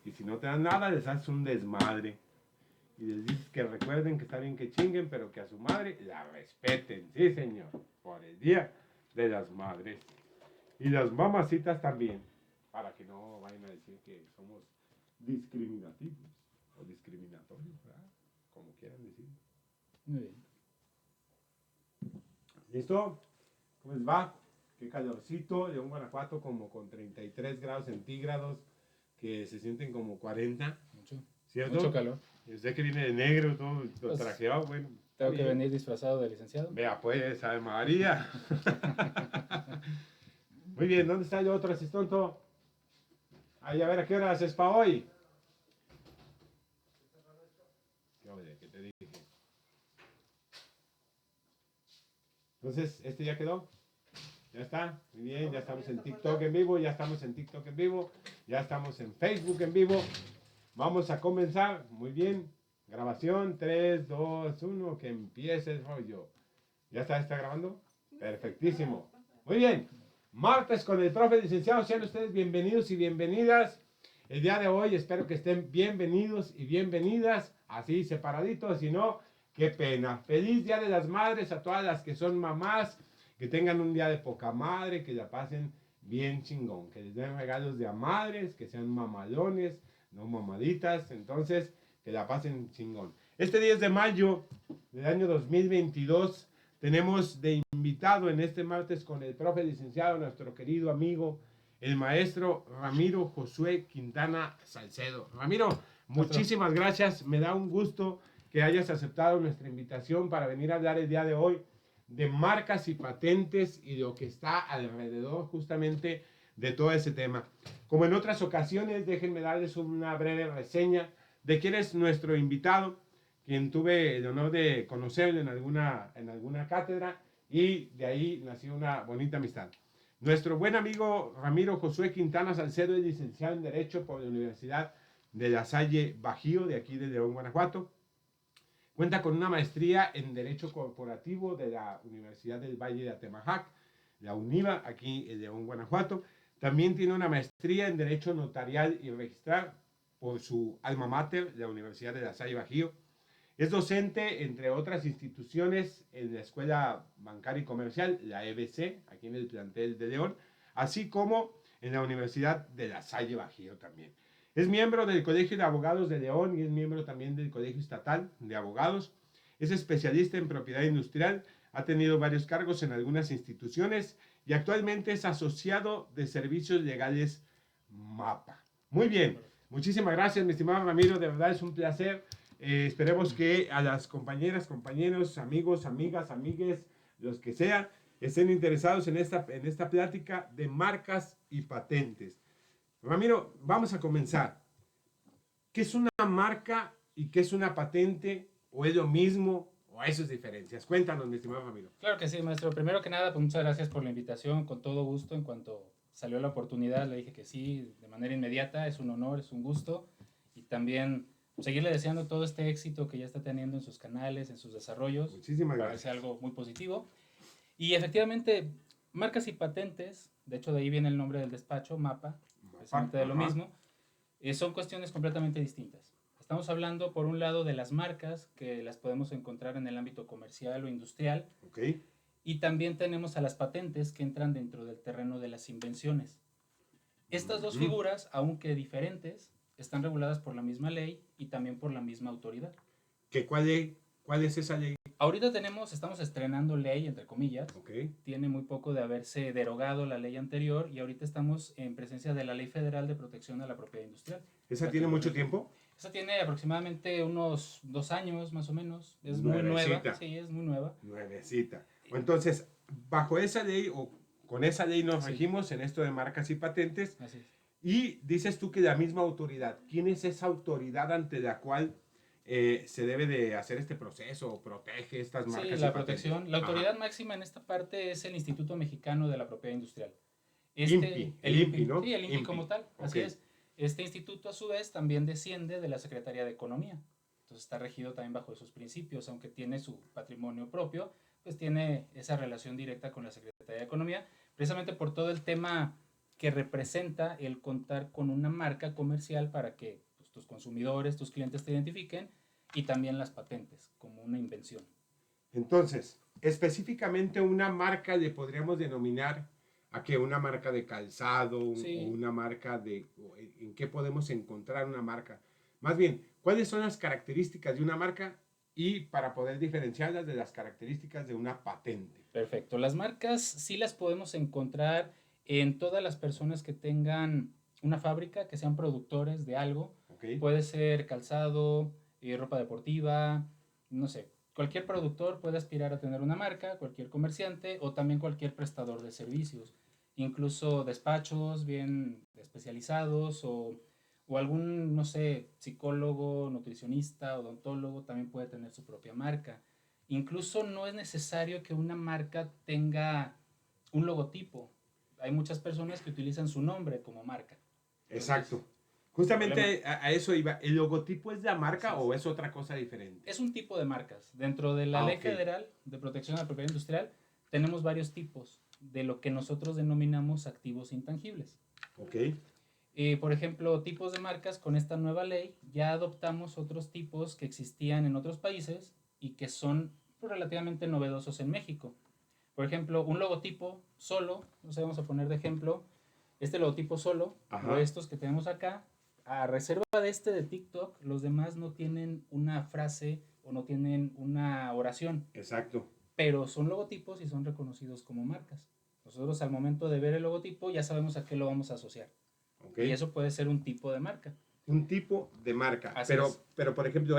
Y si no te dan nada, les haces un desmadre. Y les dices que recuerden que está bien que chinguen, pero que a su madre la respeten. Sí, señor. Por el Día de las Madres. Y las mamacitas también. Para que no vayan a decir que somos discriminativos o discriminatorios, ¿verdad? Como quieran decir. Muy bien. ¿Listo? ¿Cómo les va? Qué calorcito. León, Guanajuato, como con 33 grados centígrados, que se sienten como 40. ¿Cierto? Mucho calor. Y usted que viene de negro, todo Pues, trajeado, bueno. Tengo que venir disfrazado de licenciado. Vea pues, Ave María. Muy bien, ¿dónde está el otro asistonto? Ay, a ver, ¿a qué horas es para hoy? ¿Qué te dije? Entonces, ¿este ya quedó? Ya está, muy bien, ya estamos en TikTok en vivo, ya estamos en TikTok en vivo, ya estamos en Facebook en vivo. Vamos a comenzar, muy bien. Grabación, 3, 2, 1, que empiece el rollo. ¿Ya está grabando? Perfectísimo. Muy bien. Martes con el profe licenciado, sean ustedes bienvenidos y bienvenidas. El día de hoy espero que estén bienvenidos y bienvenidas, así separaditos, si no, qué pena. Feliz Día de las Madres a todas las que son mamás, que tengan un día de poca madre, que la pasen bien chingón, que les den regalos de a madres, que sean mamalones, no mamaditas, entonces que la pasen chingón. Este 10 de mayo del año 2022 tenemos de invitado en este martes con el profe licenciado, nuestro querido amigo, el maestro Ramiro Josué Quintana Salcedo. Ramiro, muchísimas gracias, me da un gusto que hayas aceptado nuestra invitación para venir a hablar el día de hoy de marcas y patentes y lo que está alrededor justamente de todo ese tema. Como en otras ocasiones, déjenme darles una breve reseña de quién es nuestro invitado, quien tuve el honor de conocerlo en alguna cátedra y de ahí nació una bonita amistad. Nuestro buen amigo Ramiro Josué Quintana Salcedo es licenciado en Derecho por la Universidad de La Salle Bajío, de aquí de León, Guanajuato. Cuenta con una maestría en Derecho Corporativo de la Universidad del Valle de Atemajac, la UNIVA, aquí en León, Guanajuato. También tiene una maestría en Derecho Notarial y Registrar por su alma mater, la Universidad de La Salle Bajío. Es docente, entre otras instituciones, en la Escuela Bancaria y Comercial, la EBC, aquí en el plantel de León, así como en la Universidad de La Salle Bajío también. Es miembro del Colegio de Abogados de León y es miembro también del Colegio Estatal de Abogados. Es especialista en propiedad industrial, ha tenido varios cargos en algunas instituciones y actualmente es asociado de servicios legales MAPA. Muy bien, muchísimas gracias, mi estimado Ramiro, de verdad es un placer. Esperemos que a las compañeras, compañeros, amigos, amigas, amigues, los que sean, estén interesados en esta plática de marcas y patentes. Ramiro, vamos a comenzar. ¿Qué es una marca y qué es una patente? ¿O es lo mismo? ¿O hay sus diferencias? Cuéntanos, mi estimado Ramiro. Claro que sí, maestro. Primero que nada, pues muchas gracias por la invitación, con todo gusto. En cuanto salió la oportunidad, le dije que sí, de manera inmediata. Es un honor, es un gusto. Y también seguirle deseando todo este éxito que ya está teniendo en sus canales, en sus desarrollos. Muchísimas Parece gracias. algo muy positivo. Y efectivamente, marcas y patentes, de hecho de ahí viene el nombre del despacho, MAPA, precisamente de lo mismo, son cuestiones completamente distintas. Estamos hablando, por un lado, de las marcas, que las podemos encontrar en el ámbito comercial o industrial. Okay. Y también tenemos a las patentes, que entran dentro del terreno de las invenciones. Estas dos figuras, aunque diferentes, están reguladas por la misma ley y también por la misma autoridad. ¿Cuál es esa ley? Ahorita estamos estrenando ley, entre comillas. Okay. Tiene muy poco de haberse derogado la ley anterior y ahorita estamos en presencia de la Ley Federal de Protección a la Propiedad Industrial. ¿Esa tiene mucho tiempo? Esa tiene aproximadamente unos 2 años más o menos. Es muy nueva. Sí, es muy nueva. Nuevecita. Entonces, bajo esa ley o con esa ley nos regimos en esto de marcas y patentes. Así es. Y dices tú que la misma autoridad, ¿quién es esa autoridad ante la cual se debe de hacer este proceso o protege estas marcas? Sí, la protección. La autoridad máxima en esta parte es el Instituto Mexicano de la Propiedad Industrial. El INPI, ¿no? Sí, el INPI como tal, así es. Este instituto a su vez también desciende de la Secretaría de Economía. Entonces está regido también bajo esos principios, aunque tiene su patrimonio propio, pues tiene esa relación directa con la Secretaría de Economía, precisamente por todo el tema que representa el contar con una marca comercial para que pues, tus consumidores, tus clientes te identifiquen, y también las patentes como una invención. Entonces, específicamente una marca le podríamos denominar a que una marca de calzado Sí. o una marca de... ¿En qué podemos encontrar una marca? Más bien, ¿cuáles son las características de una marca y para poder diferenciarlas de las características de una patente? Perfecto. Las marcas sí las podemos encontrar en todas las personas que tengan una fábrica, que sean productores de algo. Okay. Puede ser calzado, ropa deportiva, no sé. Cualquier productor puede aspirar a tener una marca, cualquier comerciante o también cualquier prestador de servicios. Incluso despachos bien especializados o algún, no sé, psicólogo, nutricionista, odontólogo también puede tener su propia marca. Incluso no es necesario que una marca tenga un logotipo. Hay muchas personas que utilizan su nombre como marca. Entonces, exacto. Justamente a eso iba. ¿El logotipo es la marca o es otra cosa diferente? Es un tipo de marcas. Dentro de la Ley Okay. Federal de Protección a la Propiedad Industrial tenemos varios tipos de lo que nosotros denominamos activos intangibles. Okay. Por ejemplo, tipos de marcas, con esta nueva ley ya adoptamos otros tipos que existían en otros países y que son relativamente novedosos en México. Por ejemplo, un logotipo solo, no sé, vamos a poner de ejemplo, este logotipo solo, o estos que tenemos acá, a reserva de este de TikTok, los demás no tienen una frase o no tienen una oración. Exacto. Pero son logotipos y son reconocidos como marcas. Nosotros al momento de ver el logotipo ya sabemos a qué lo vamos a asociar. Okay. Y eso puede ser un tipo de marca. Un tipo de marca. Así es. Pero, por ejemplo,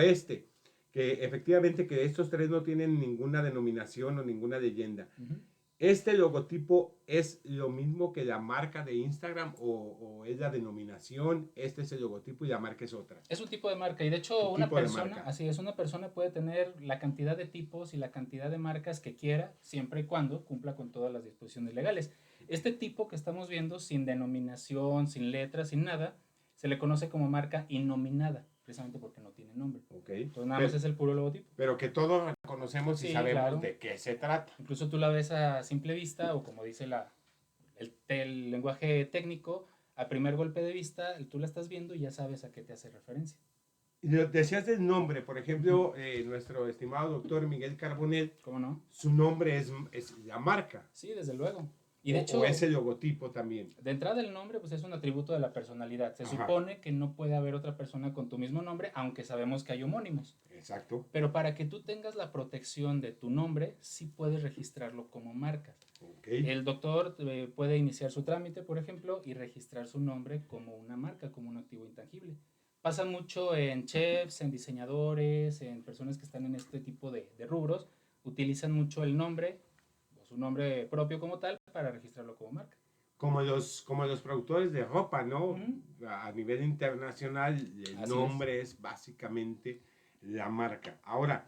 que efectivamente que estos tres no tienen ninguna denominación o ninguna leyenda. ¿Este logotipo es lo mismo que la marca de Instagram o es la denominación? Este es el logotipo y la marca es otra. Es un tipo de marca y de hecho una persona, así es, una persona puede tener la cantidad de tipos y la cantidad de marcas que quiera siempre y cuando cumpla con todas las disposiciones legales. Este tipo que estamos viendo sin denominación, sin letras, sin nada, se le conoce como marca innominada, precisamente porque no tiene nombre. Okay. Entonces nada más es el puro logotipo. Pero que todos conocemos y sabemos de qué se trata. Incluso tú la ves a simple vista o como dice el lenguaje técnico, a primer golpe de vista, tú la estás viendo y ya sabes a qué te hace referencia. Y decías del nombre, por ejemplo, nuestro estimado doctor Miguel Carbonell. ¿Cómo no? Su nombre es la marca. Sí, desde luego. Y de hecho, o es el logotipo también. De entrada el nombre pues es un atributo de la personalidad. Se supone que no puede haber otra persona con tu mismo nombre, aunque sabemos que hay homónimos. Exacto. Pero para que tú tengas la protección de tu nombre, sí puedes registrarlo como marca. Okay. El doctor puede iniciar su trámite, por ejemplo, y registrar su nombre como una marca, como un activo intangible. Pasa mucho en chefs, en diseñadores, en personas que están en este tipo de rubros, utilizan mucho el nombre o su nombre propio como tal para registrarlo como marca. Como los productores de ropa, ¿no? A nivel internacional, el nombre es básicamente la marca. Ahora,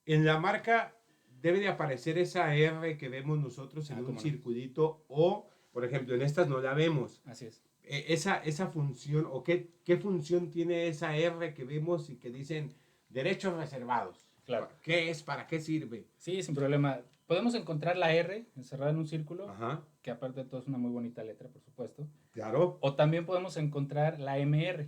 en la marca debe de aparecer esa R que vemos nosotros en un circulito o, por ejemplo, en estas no la vemos. Así es. Esa función o qué función tiene esa R que vemos y que dicen derechos reservados. Claro. ¿Qué es? ¿Para qué sirve? Sí, sin problema. Podemos encontrar la R encerrada en un círculo, que aparte de todo es una muy bonita letra, por supuesto. Claro. O también podemos encontrar la MR.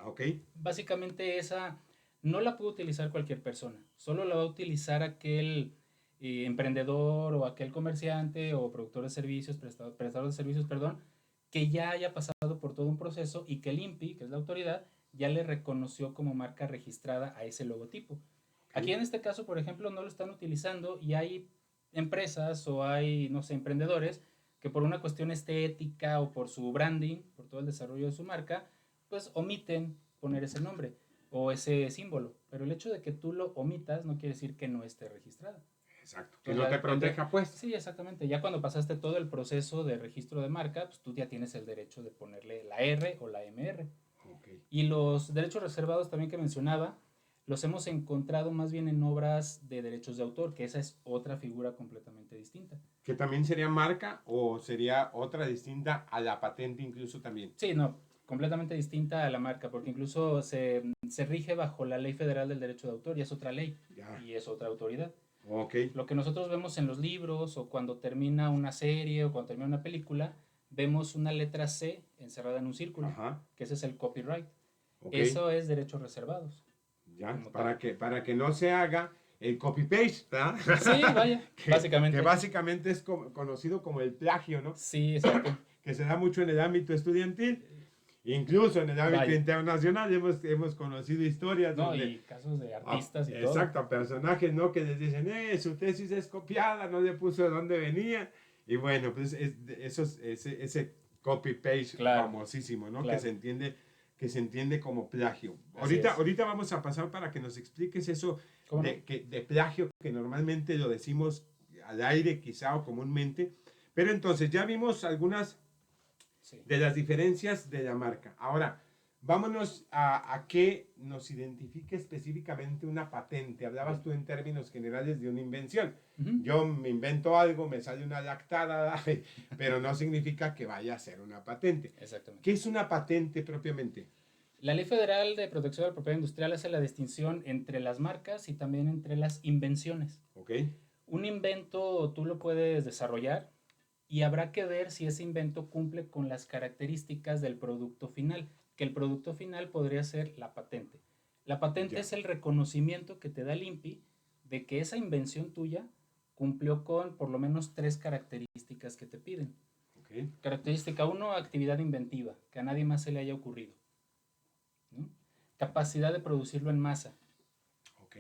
Ok. Básicamente esa no la puede utilizar cualquier persona, solo la va a utilizar aquel emprendedor o aquel comerciante o productor de servicios, prestador de servicios, perdón, que ya haya pasado por todo un proceso y que el INPI, que es la autoridad, ya le reconoció como marca registrada a ese logotipo. Aquí en este caso, por ejemplo, no lo están utilizando y hay empresas o hay, no sé, emprendedores que por una cuestión estética o por su branding, por todo el desarrollo de su marca, pues omiten poner ese nombre o ese símbolo. Pero el hecho de que tú lo omitas no quiere decir que no esté registrado. Exacto, que no te proteja, pues. Sí, exactamente. Ya cuando pasaste todo el proceso de registro de marca, pues tú ya tienes el derecho de ponerle la R o la MR. Okay. Y los derechos reservados también que mencionaba, los hemos encontrado más bien en obras de derechos de autor, que esa es otra figura completamente distinta. ¿Que también sería marca o sería otra distinta a la patente incluso también? Sí, no, completamente distinta a la marca, porque incluso se rige bajo la Ley Federal del Derecho de Autor y es otra ley y es otra autoridad. Okay. Lo que nosotros vemos en los libros o cuando termina una serie o cuando termina una película, vemos una letra C encerrada en un círculo, Ajá. que ese es el copyright. Ok. Eso es derechos reservados. Ya, como para que no se haga el copy-paste, ¿verdad? Sí, vaya, básicamente. Que básicamente es conocido como el plagio, ¿no? Sí, exacto. Que se da mucho en el ámbito estudiantil, incluso en el ámbito Vaya. internacional. Hemos conocido historias No, donde... y casos de artistas y todo. Exacto, a personajes, ¿no? Que les dicen, su tesis es copiada, no le puso de dónde venía. Y bueno, pues ese copy-paste Claro, famosísimo, ¿no? claro. Que se entiende como plagio. Así es. Ahorita vamos a pasar para que nos expliques eso ¿Cómo no? de plagio, que normalmente lo decimos al aire quizá o comúnmente. Pero entonces ya vimos algunas Sí. de las diferencias de la marca. Ahora, vámonos a que nos identifique específicamente una patente. Hablabas tú en términos generales de una invención. Ujú. Yo me invento algo, me sale una lactada, pero no significa que vaya a ser una patente. Exactamente. ¿Qué es una patente propiamente? La Ley Federal de Protección de la Propiedad Industrial hace la distinción entre las marcas y también entre las invenciones. ¿Ok? Un invento tú lo puedes desarrollar y habrá que ver si ese invento cumple con las características del producto final, que el producto final podría ser la patente. La patente Ya. es el reconocimiento que te da el INPI de que esa invención tuya cumplió con por lo menos 3 características que te piden. ¿Ok? Característica 1, actividad inventiva, que a nadie más se le haya ocurrido, ¿no? Capacidad de producirlo en masa. ¿Ok?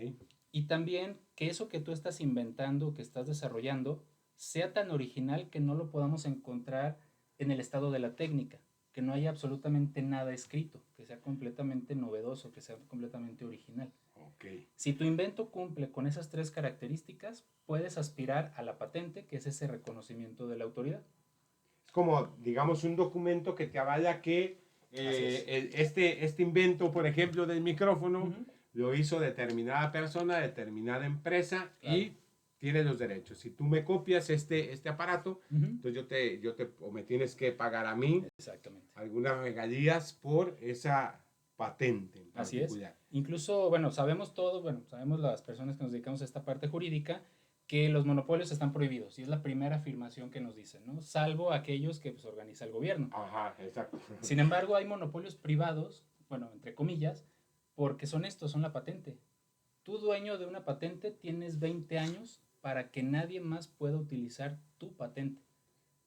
Y también que eso que tú estás inventando, que estás desarrollando, sea tan original que no lo podamos encontrar en el estado de la técnica, que no haya absolutamente nada escrito, que sea completamente novedoso, que sea completamente original. Ok. Si tu invento cumple con esas 3 características, puedes aspirar a la patente, que es ese reconocimiento de la autoridad. Es como, digamos, un documento que te avala que este invento, por ejemplo, del micrófono, Ujú. lo hizo determinada persona, determinada empresa, Claro. y tiene los derechos. Si tú me copias este aparato, Ujú. entonces o me tienes que pagar a mí Exactamente. algunas regalías por esa patente en Así es. particular. Incluso, bueno, sabemos todo, bueno, sabemos las personas que nos dedicamos a esta parte jurídica, que los monopolios están prohibidos, y es la primera afirmación que nos dicen, ¿no? Salvo aquellos que pues, organiza el gobierno. Ajá, exacto. Sin embargo, hay monopolios privados, bueno, entre comillas, porque son estos, son la patente. Tú, dueño de una patente, tienes 20 años para que nadie más pueda utilizar tu patente.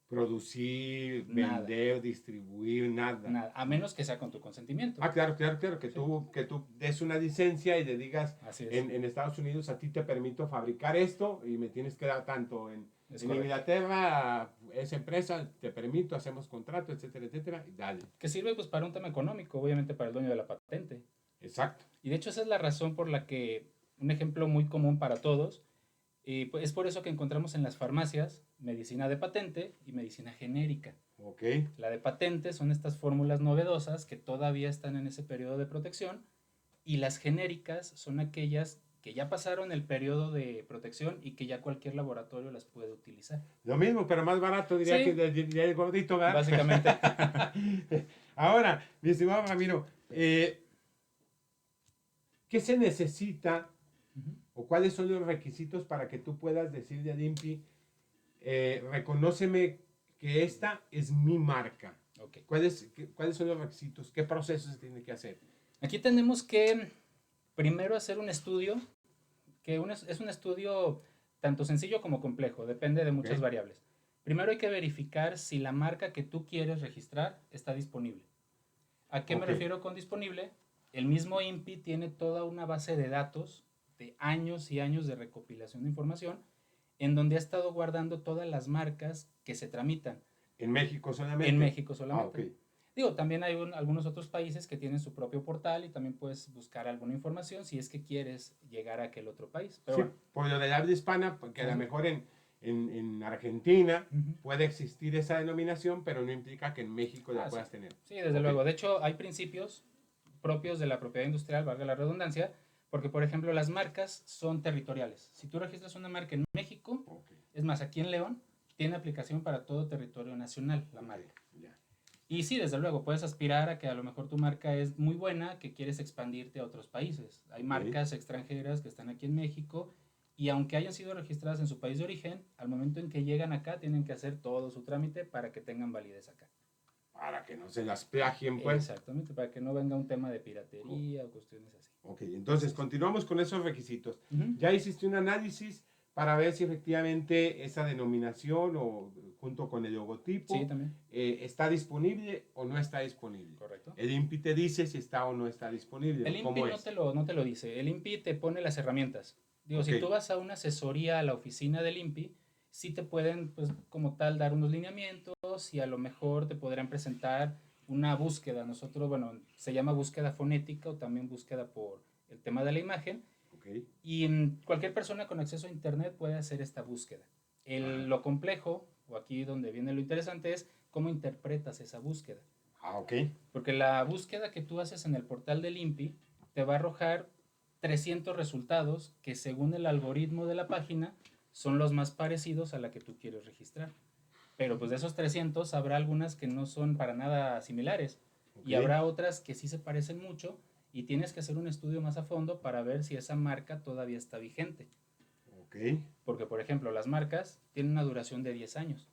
Producir, Nada. vender, distribuir, nada. Nada, a menos que sea con tu consentimiento. Ah, claro, claro, claro, que Sí. tú des una licencia y le digas, Así es. en Estados Unidos a ti te permito fabricar esto y me tienes que dar tanto. En correcto. Inglaterra, esa empresa, te permito, hacemos contrato, etcétera, etcétera, y dale. Que sirve pues para un tema económico, obviamente para el dueño de la patente. Exacto. Y de hecho esa es la razón por la que, un ejemplo muy común para todos, pues es por eso que encontramos en las farmacias medicina de patente y medicina genérica. Ok. La de patente son estas fórmulas novedosas que todavía están en ese periodo de protección, y las genéricas son aquellas que ya pasaron el periodo de protección y que ya cualquier laboratorio las puede utilizar. Lo mismo, pero más barato, diría Sí. que diría el gordito, ¿verdad? Básicamente. Ahora, mi estimado Ramiro, ¿qué se necesita o cuáles son los requisitos para que tú puedas decirle al INPI, reconóceme que esta es mi marca? Okay. ¿Cuáles son los requisitos? ¿Qué procesos se tiene que hacer? Aquí tenemos que primero hacer un estudio, que es un estudio tanto sencillo como complejo, depende de muchas variables. Primero hay que verificar si la marca que tú quieres registrar está disponible. ¿A qué me refiero con disponible? El mismo INPI tiene toda una base de datos de años y años de recopilación de información, en donde ha estado guardando todas las marcas que se tramitan. ¿En México solamente? En México solamente. Okay. Digo, también hay algunos otros países que tienen su propio portal y también puedes buscar alguna información si es que quieres llegar a aquel otro país. Pero sí, bueno. por lo del habla hispana, porque a lo mejor en Argentina puede existir esa denominación, pero no implica que en México la puedas tener. Sí, desde luego. De hecho, hay principios propios de la propiedad industrial, valga la redundancia, porque, por ejemplo, las marcas son territoriales. Si tú registras una marca en México, es más, aquí en León, tiene aplicación para todo territorio nacional, la marca. Y sí, desde luego, puedes aspirar a que a lo mejor tu marca es muy buena, que quieres expandirte a otros países. Hay marcas extranjeras que están aquí en México y aunque hayan sido registradas en su país de origen, al momento en que llegan acá tienen que hacer todo su trámite para que tengan validez acá. Para que no se las plagien, pues. Exactamente, para que no venga un tema de piratería o cuestiones así. Ok, entonces continuamos con esos requisitos. Ujú. Ya hiciste un análisis para ver si efectivamente esa denominación o junto con el logotipo Sí, también. está disponible o no está disponible. Correcto. El INPI te dice si está o no está disponible. El ¿Cómo INPI es? no te lo dice. El INPI te pone las herramientas. Digo, Ok. si tú vas a una asesoría a la oficina del INPI, sí te pueden, pues, como tal, dar unos lineamientos y a lo mejor te podrán presentar una búsqueda. Nosotros, bueno, se llama búsqueda fonética o también búsqueda por el tema de la imagen. Ok. Y cualquier persona con acceso a Internet puede hacer esta búsqueda. Lo complejo, o aquí donde viene lo interesante, es cómo interpretas esa búsqueda. Ah, ok. Porque la búsqueda que tú haces en el portal del INPI te va a arrojar 300 resultados que según el algoritmo de la página son los más parecidos a la que tú quieres registrar. Pero pues de esos 300 habrá algunas que no son para nada similares y Ok. habrá otras que sí se parecen mucho y tienes que hacer un estudio más a fondo para ver si esa marca todavía está vigente. Ok. Porque, por ejemplo, las marcas tienen una duración de 10 años.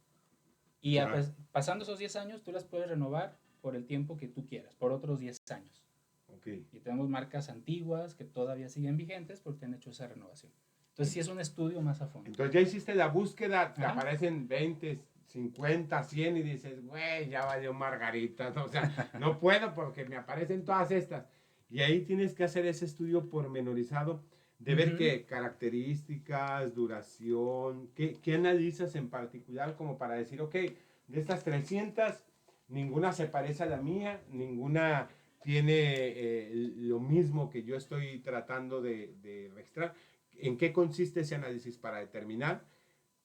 Y Claro. pasando esos 10 años, tú las puedes renovar por el tiempo que tú quieras, por otros 10 años. Ok. Y tenemos marcas antiguas que todavía siguen vigentes porque han hecho esa renovación. Entonces, sí es un estudio más a fondo. Entonces ya hiciste la búsqueda, te Ajá. aparecen 20, 50, 100 y dices, güey, ya valió Margarita. O sea, no puedo porque me aparecen todas estas. Y ahí tienes que hacer ese estudio pormenorizado de ver qué características, duración, qué analizas en particular como para decir, ok, de estas 300, ninguna se parece a la mía, ninguna tiene lo mismo que yo estoy tratando de registrar. ¿En qué consiste ese análisis para determinar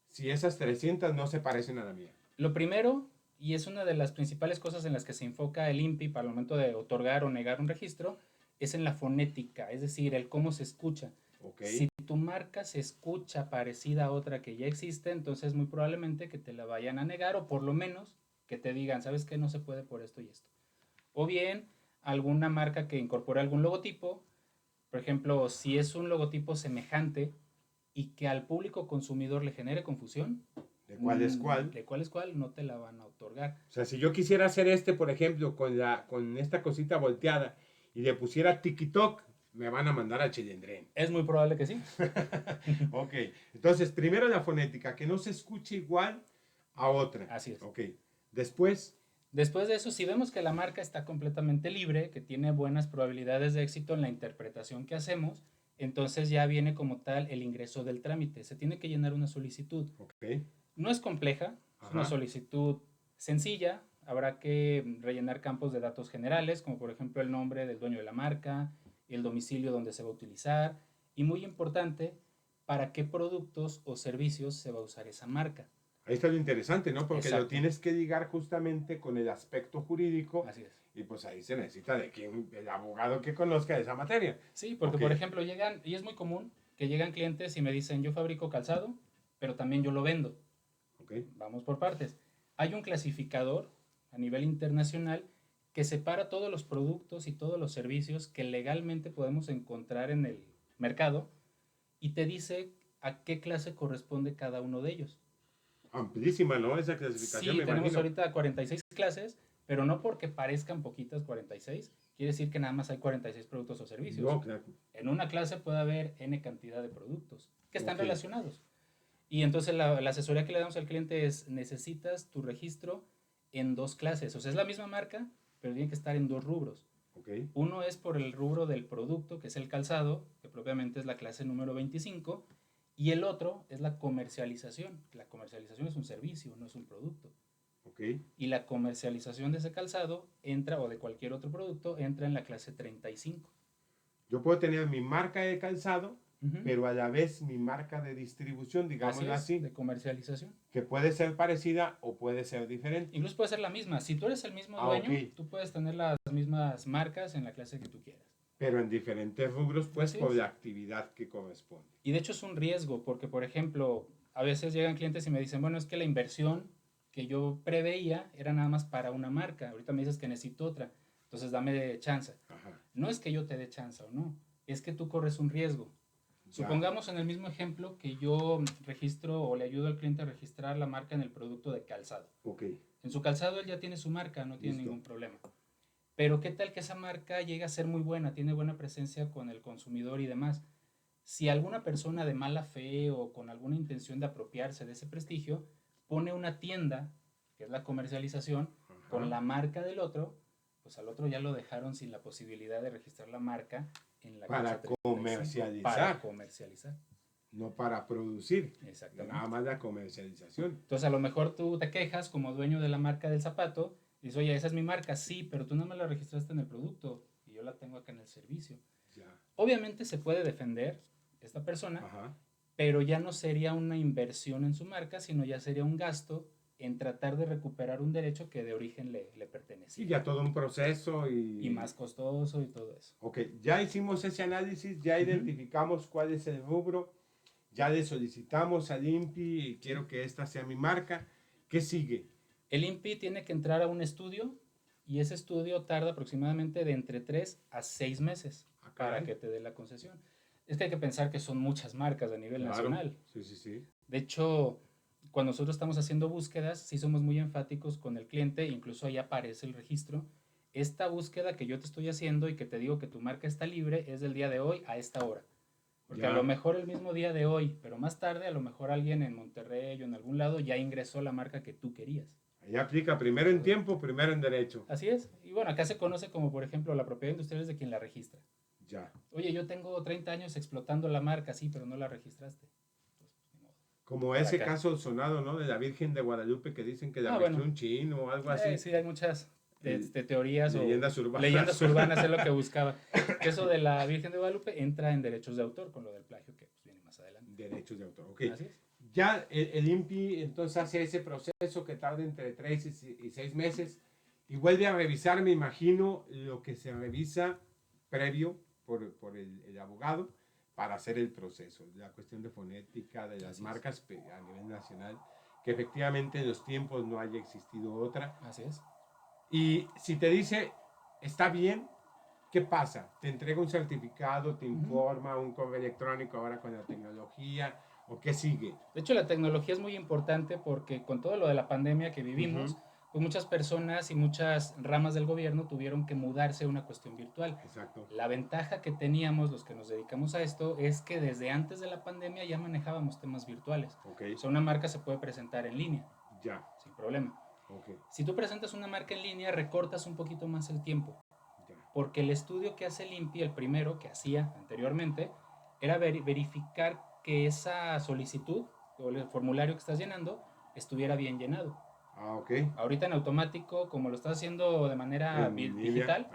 si esas 300 no se parecen a la mía? Lo primero, y es una de las principales cosas en las que se enfoca el INPI para el momento de otorgar o negar un registro, es en la fonética, es decir, el cómo se escucha. Okay. Si tu marca se escucha parecida a otra que ya existe, entonces muy probablemente que te la vayan a negar o por lo menos que te digan, ¿sabes qué? No se puede por esto y esto. O bien alguna marca que incorpore algún logotipo, por ejemplo, si es un logotipo semejante y que al público consumidor le genere confusión, ¿de cuál es cuál? De cuál es cuál, no te la van a otorgar. O sea, si yo quisiera hacer por ejemplo, con esta cosita volteada y le pusiera TikTok, me van a mandar a Chilindrén. Es muy probable que sí. Ok, entonces primero la fonética, que no se escuche igual a otra. Así es. Ok, después de eso, si vemos que la marca está completamente libre, que tiene buenas probabilidades de éxito en la interpretación que hacemos, entonces ya viene como tal el ingreso del trámite. Se tiene que llenar una solicitud. Okay. No es compleja, es una solicitud sencilla. Habrá que rellenar campos de datos generales, como por ejemplo el nombre del dueño de la marca, el domicilio donde se va a utilizar y muy importante, para qué productos o servicios se va a usar esa marca. Ahí está lo interesante, ¿no? Porque Exacto. lo tienes que ligar justamente con el aspecto jurídico. Así es. Y pues ahí se necesita el abogado que conozca esa materia. Sí, porque por ejemplo llegan, y es muy común que llegan clientes y me dicen, yo fabrico calzado, pero también yo lo vendo. Okay. Vamos por partes. Hay un clasificador a nivel internacional que separa todos los productos y todos los servicios que legalmente podemos encontrar en el mercado y te dice a qué clase corresponde cada uno de ellos. Amplísima, ¿no? Esa clasificación. Sí, me tenemos imagino. ahorita 46 clases, pero no porque parezcan poquitas 46, quiere decir que nada más hay 46 productos o servicios. No, claro. En una clase puede haber N cantidad de productos que están relacionados. Y entonces la asesoría que le damos al cliente es, necesitas tu registro en 2 clases. O sea, es la misma marca, pero tiene que estar en 2 rubros. Okay. Uno es por el rubro del producto, que es el calzado, que propiamente es la clase número 25, y el otro es la comercialización. La comercialización es un servicio, no es un producto. Okay. Y la comercialización de ese calzado entra, o de cualquier otro producto, entra en la clase 35. Yo puedo tener mi marca de calzado, pero a la vez mi marca de distribución, digámoslo así, de comercialización. Que puede ser parecida o puede ser diferente. Incluso puede ser la misma. Si tú eres el mismo dueño, tú puedes tener las mismas marcas en la clase que tú quieras. Pero en diferentes rubros, pues, por la actividad que corresponde. Y de hecho es un riesgo, porque, por ejemplo, a veces llegan clientes y me dicen, bueno, es que la inversión que yo preveía era nada más para una marca. Ahorita me dices que necesito otra. Entonces dame chance. No es que yo te dé chance o no, es que tú corres un riesgo. Supongamos en el mismo ejemplo que yo registro o le ayudo al cliente a registrar la marca en el producto de calzado. Ok. En su calzado él ya tiene su marca, no tiene ningún problema. Pero ¿qué tal que esa marca llega a ser muy buena, tiene buena presencia con el consumidor y demás? Si alguna persona de mala fe o con alguna intención de apropiarse de ese prestigio pone una tienda, que es la comercialización, con la marca del otro, pues al otro ya lo dejaron sin la posibilidad de registrar la marca en la para comercializar. Para comercializar. No para producir. Exactamente. Nada más la comercialización. Entonces a lo mejor tú te quejas como dueño de la marca del zapato y dices, oye, esa es mi marca, sí, pero tú no me la registraste en el producto y yo la tengo acá en el servicio. Ya. Obviamente se puede defender esta persona, pero ya no sería una inversión en su marca, sino ya sería un gasto en tratar de recuperar un derecho que de origen le pertenecía. Y ya todo un proceso y más costoso y todo eso. Ok, ya hicimos ese análisis, ya identificamos cuál es el rubro, ya le solicitamos al INPI y quiero que esta sea mi marca. ¿Qué sigue? El INPI tiene que entrar a un estudio y ese estudio tarda aproximadamente de entre 3 a 6 meses para que te dé la concesión. Es que hay que pensar que son muchas marcas a nivel nacional. Sí. De hecho, cuando nosotros estamos haciendo búsquedas, sí somos muy enfáticos con el cliente, incluso ahí aparece el registro. Esta búsqueda que yo te estoy haciendo y que te digo que tu marca está libre es del día de hoy a esta hora. Porque a lo mejor el mismo día de hoy, pero más tarde a lo mejor alguien en Monterrey o en algún lado ya ingresó la marca que tú querías. Ahí aplica primero en tiempo, primero en derecho. Así es. Y bueno, acá se conoce como, por ejemplo, la propiedad industrial es de quien la registra. Ya. Oye, yo tengo 30 años explotando la marca, sí, pero no la registraste. Como ese caso sonado, ¿no? De la Virgen de Guadalupe que dicen que la registró un chino o algo así. Sí, hay muchas teorías leyendas o urbanas. leyendas urbanas es lo que buscaba. Eso de la Virgen de Guadalupe entra en derechos de autor con lo del plagio que viene más adelante. Derechos de autor, ok. Así es. Ya el INPI entonces hace ese proceso que tarda entre 3 y 6 meses y vuelve a revisar, me imagino, lo que se revisa previo por el abogado para hacer el proceso. La cuestión de fonética, de las marcas a nivel nacional, que efectivamente en los tiempos no haya existido otra. Así es. Y si te dice, está bien, ¿qué pasa? Te entrega un certificado, te informa, un correo electrónico ahora con la tecnología, ¿o qué sigue? De hecho, la tecnología es muy importante porque con todo lo de la pandemia que vivimos, pues muchas personas y muchas ramas del gobierno tuvieron que mudarse a una cuestión virtual. Exacto. La ventaja que teníamos los que nos dedicamos a esto es que desde antes de la pandemia ya manejábamos temas virtuales. Okay. O sea, una marca se puede presentar en línea. Ya. Sin problema. Okay. Si tú presentas una marca en línea, recortas un poquito más el tiempo. Ya. Porque el estudio que hace el INPI, el primero que hacía anteriormente, era verificar que esa solicitud o el formulario que estás llenando estuviera bien llenado. Ah, ok. Ahorita en automático, como lo estás haciendo de manera digital,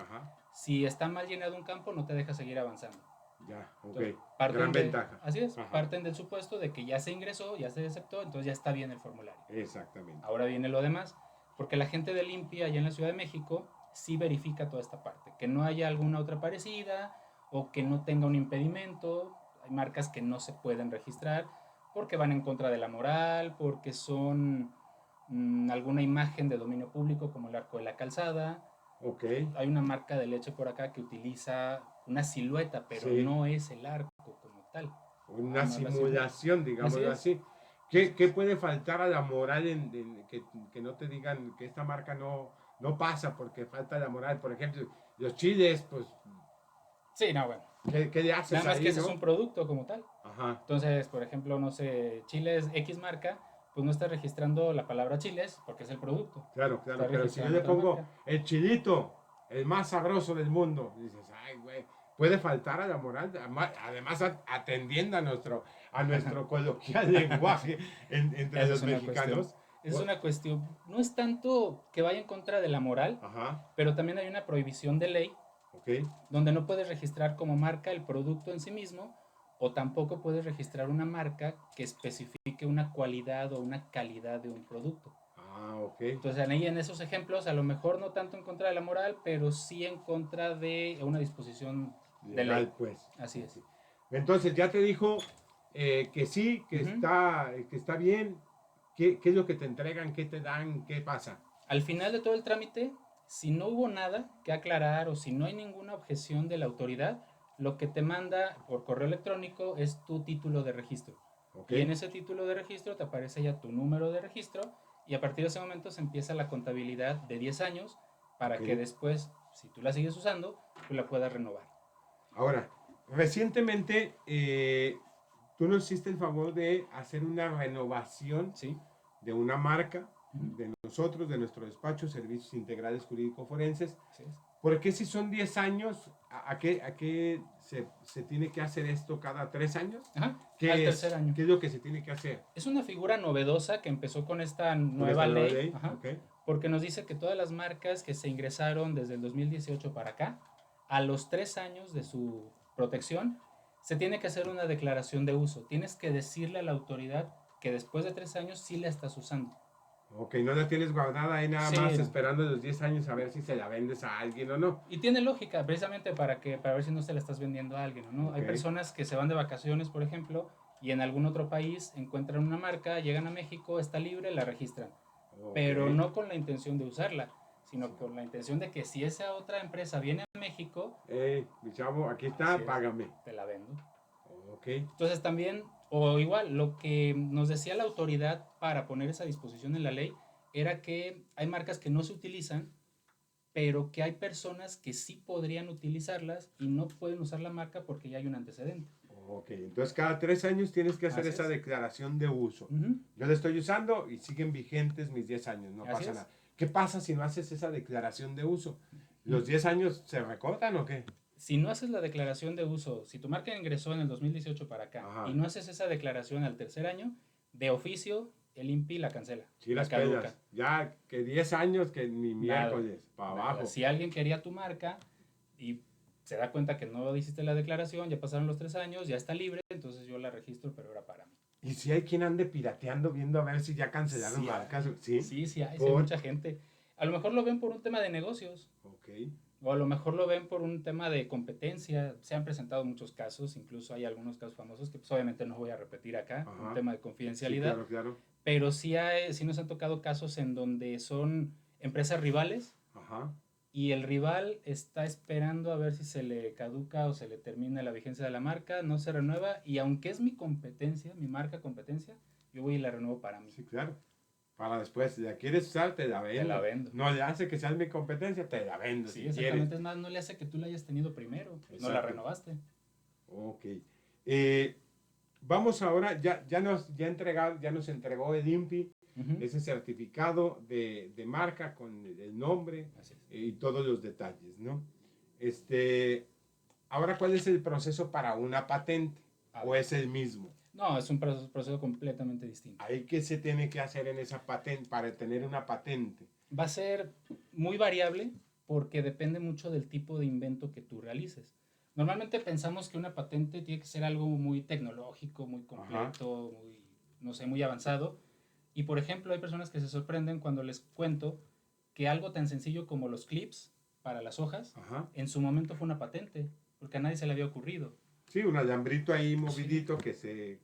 si está mal llenado un campo, no te deja seguir avanzando. Ya, ok. Entonces, gran ventaja. Así es, parten del supuesto de que ya se ingresó, ya se aceptó, entonces ya está bien el formulario. Exactamente. Ahora viene lo demás, porque la gente del INPI allá en la Ciudad de México sí verifica toda esta parte, que no haya alguna otra parecida o que no tenga un impedimento. Hay marcas que no se pueden registrar porque van en contra de la moral, porque son alguna imagen de dominio público como el arco de la calzada. Okay. Hay una marca de leche por acá que utiliza una silueta, pero no es el arco como tal. Una simulación, digámoslo así. ¿Qué puede faltar a la moral que no te digan que esta marca no pasa porque falta la moral? Por ejemplo, los chiles, pues... Sí, no, bueno. ¿Qué le haces? Nada más que ese es un producto como tal. Ajá. Entonces, por ejemplo, no sé, chiles X marca, pues no está registrando la palabra chiles porque es el producto. Claro, pero si yo le pongo el chilito, el más sabroso del mundo, dices, ay, güey, puede faltar a la moral, además atendiendo a nuestro coloquial lenguaje entre los mexicanos. Es una cuestión, no es tanto que vaya en contra de la moral, pero también hay una prohibición de ley, donde no puedes registrar como marca el producto en sí mismo, o tampoco puedes registrar una marca que especifique una cualidad o una calidad de un producto. Entonces ahí en esos ejemplos a lo mejor no tanto en contra de la moral, pero sí en contra de una disposición de ley. Pues. Así es. Entonces ya te dijo que sí, que está bien. ¿Qué es lo que te entregan? ¿Qué te dan? ¿Qué pasa? Al final de todo el trámite, si no hubo nada que aclarar o si no hay ninguna objeción de la autoridad, lo que te manda por correo electrónico es tu título de registro. Ok. Y en ese título de registro te aparece ya tu número de registro y a partir de ese momento se empieza la contabilidad de 10 años para Ok. que después, si tú la sigues usando, tú la puedas renovar. Ahora, recientemente tú nos hiciste el favor de hacer una renovación ¿Sí? de una marca Ujú. de nosotros, de nuestro despacho, Servicios Integrales Jurídico Forenses. Así es. ¿Por qué si son 10 años, a qué se tiene que hacer esto cada 3 años? Ajá, ¿Qué al es? tercer año. ¿Qué es lo que se tiene que hacer? Es una figura novedosa que empezó con esta ¿Con nueva esta nueva ley, ley? ajá, Ok. porque nos dice que todas las marcas que se ingresaron desde el 2018 para acá, a los 3 años de su protección, se tiene que hacer una declaración de uso. Tienes que decirle a la autoridad que después de 3 años sí la estás usando. Ok, no la tienes guardada ahí nada Sí, más no. esperando los 10 años a ver si se la vendes a alguien o no. Y tiene lógica, precisamente para ver si no se la estás vendiendo a alguien, ¿no? Ok. Hay personas que se van de vacaciones, por ejemplo, y en algún otro país encuentran una marca, llegan a México, está libre, la registran. Ok. Pero no con la intención de usarla, sino Sí. con la intención de que si esa otra empresa viene a México, Mi chavo, aquí así está, es, págame. te la vendo. Ok. Entonces también, o igual, lo que nos decía la autoridad para poner esa disposición en la ley era que hay marcas que no se utilizan, pero que hay personas que sí podrían utilizarlas y no pueden usar la marca porque ya hay un antecedente. Ok, entonces cada 3 años tienes que hacer Así esa es. declaración de uso. Ujú. Yo la estoy usando y siguen vigentes mis 10 años, no Así pasa es. nada. ¿Qué pasa si no haces esa declaración de uso? ¿Los 10 años se recortan o qué? Si no haces la declaración de uso, si tu marca ingresó en el 2018 para acá Ajá. y no haces esa declaración al tercer año, de oficio el INPI la cancela. Sí, la las caduca. pelas. Ya que 10 años, que ni miércoles, para Nada. abajo. Si alguien quería tu marca y se da cuenta que no hiciste la declaración, ya pasaron los 3 años, ya está libre, entonces yo la registro, pero era para mí. Y si hay quien ande pirateando viendo a ver si ya cancelaron Sí marcas, hay. ¿sí? Sí hay Por... mucha gente. A lo mejor lo ven por un tema de negocios. Ok. O a lo mejor lo ven por un tema de competencia. Se han presentado muchos casos, incluso hay algunos casos famosos que pues, obviamente no voy a repetir acá, Ajá. un tema de Sí, confidencialidad. claro, claro. Pero sí nos han tocado casos en donde son empresas rivales Ajá. y el rival está esperando a ver si se le caduca o se le termina la vigencia de la marca, no se renueva y aunque es mi competencia, mi marca competencia, yo voy y la renuevo para mí. Sí, claro. Para después, si la quieres usar, te la vendo. Te la vendo. No le hace que seas mi competencia, te la vendo. Sí, si exactamente. quieres. Es más, no le hace que tú la hayas tenido primero. Exacto. No la renovaste. Ok. Vamos ahora, ya nos entregó el INPI ese certificado de marca con el nombre y todos los detalles, ¿no? Ahora, ¿cuál es el proceso para una patente? ¿O es el mismo? No, es un proceso completamente distinto. ¿Ahí qué se tiene que hacer en esa patente para tener una patente? Va a ser muy variable porque depende mucho del tipo de invento que tú realices. Normalmente pensamos que una patente tiene que ser algo muy tecnológico, muy completo, muy, no sé, muy avanzado. Y por ejemplo, hay personas que se sorprenden cuando les cuento que algo tan sencillo como los clips para las hojas, en su momento fue una patente, porque a nadie se le había ocurrido. Sí, un alambrito ahí movidito que se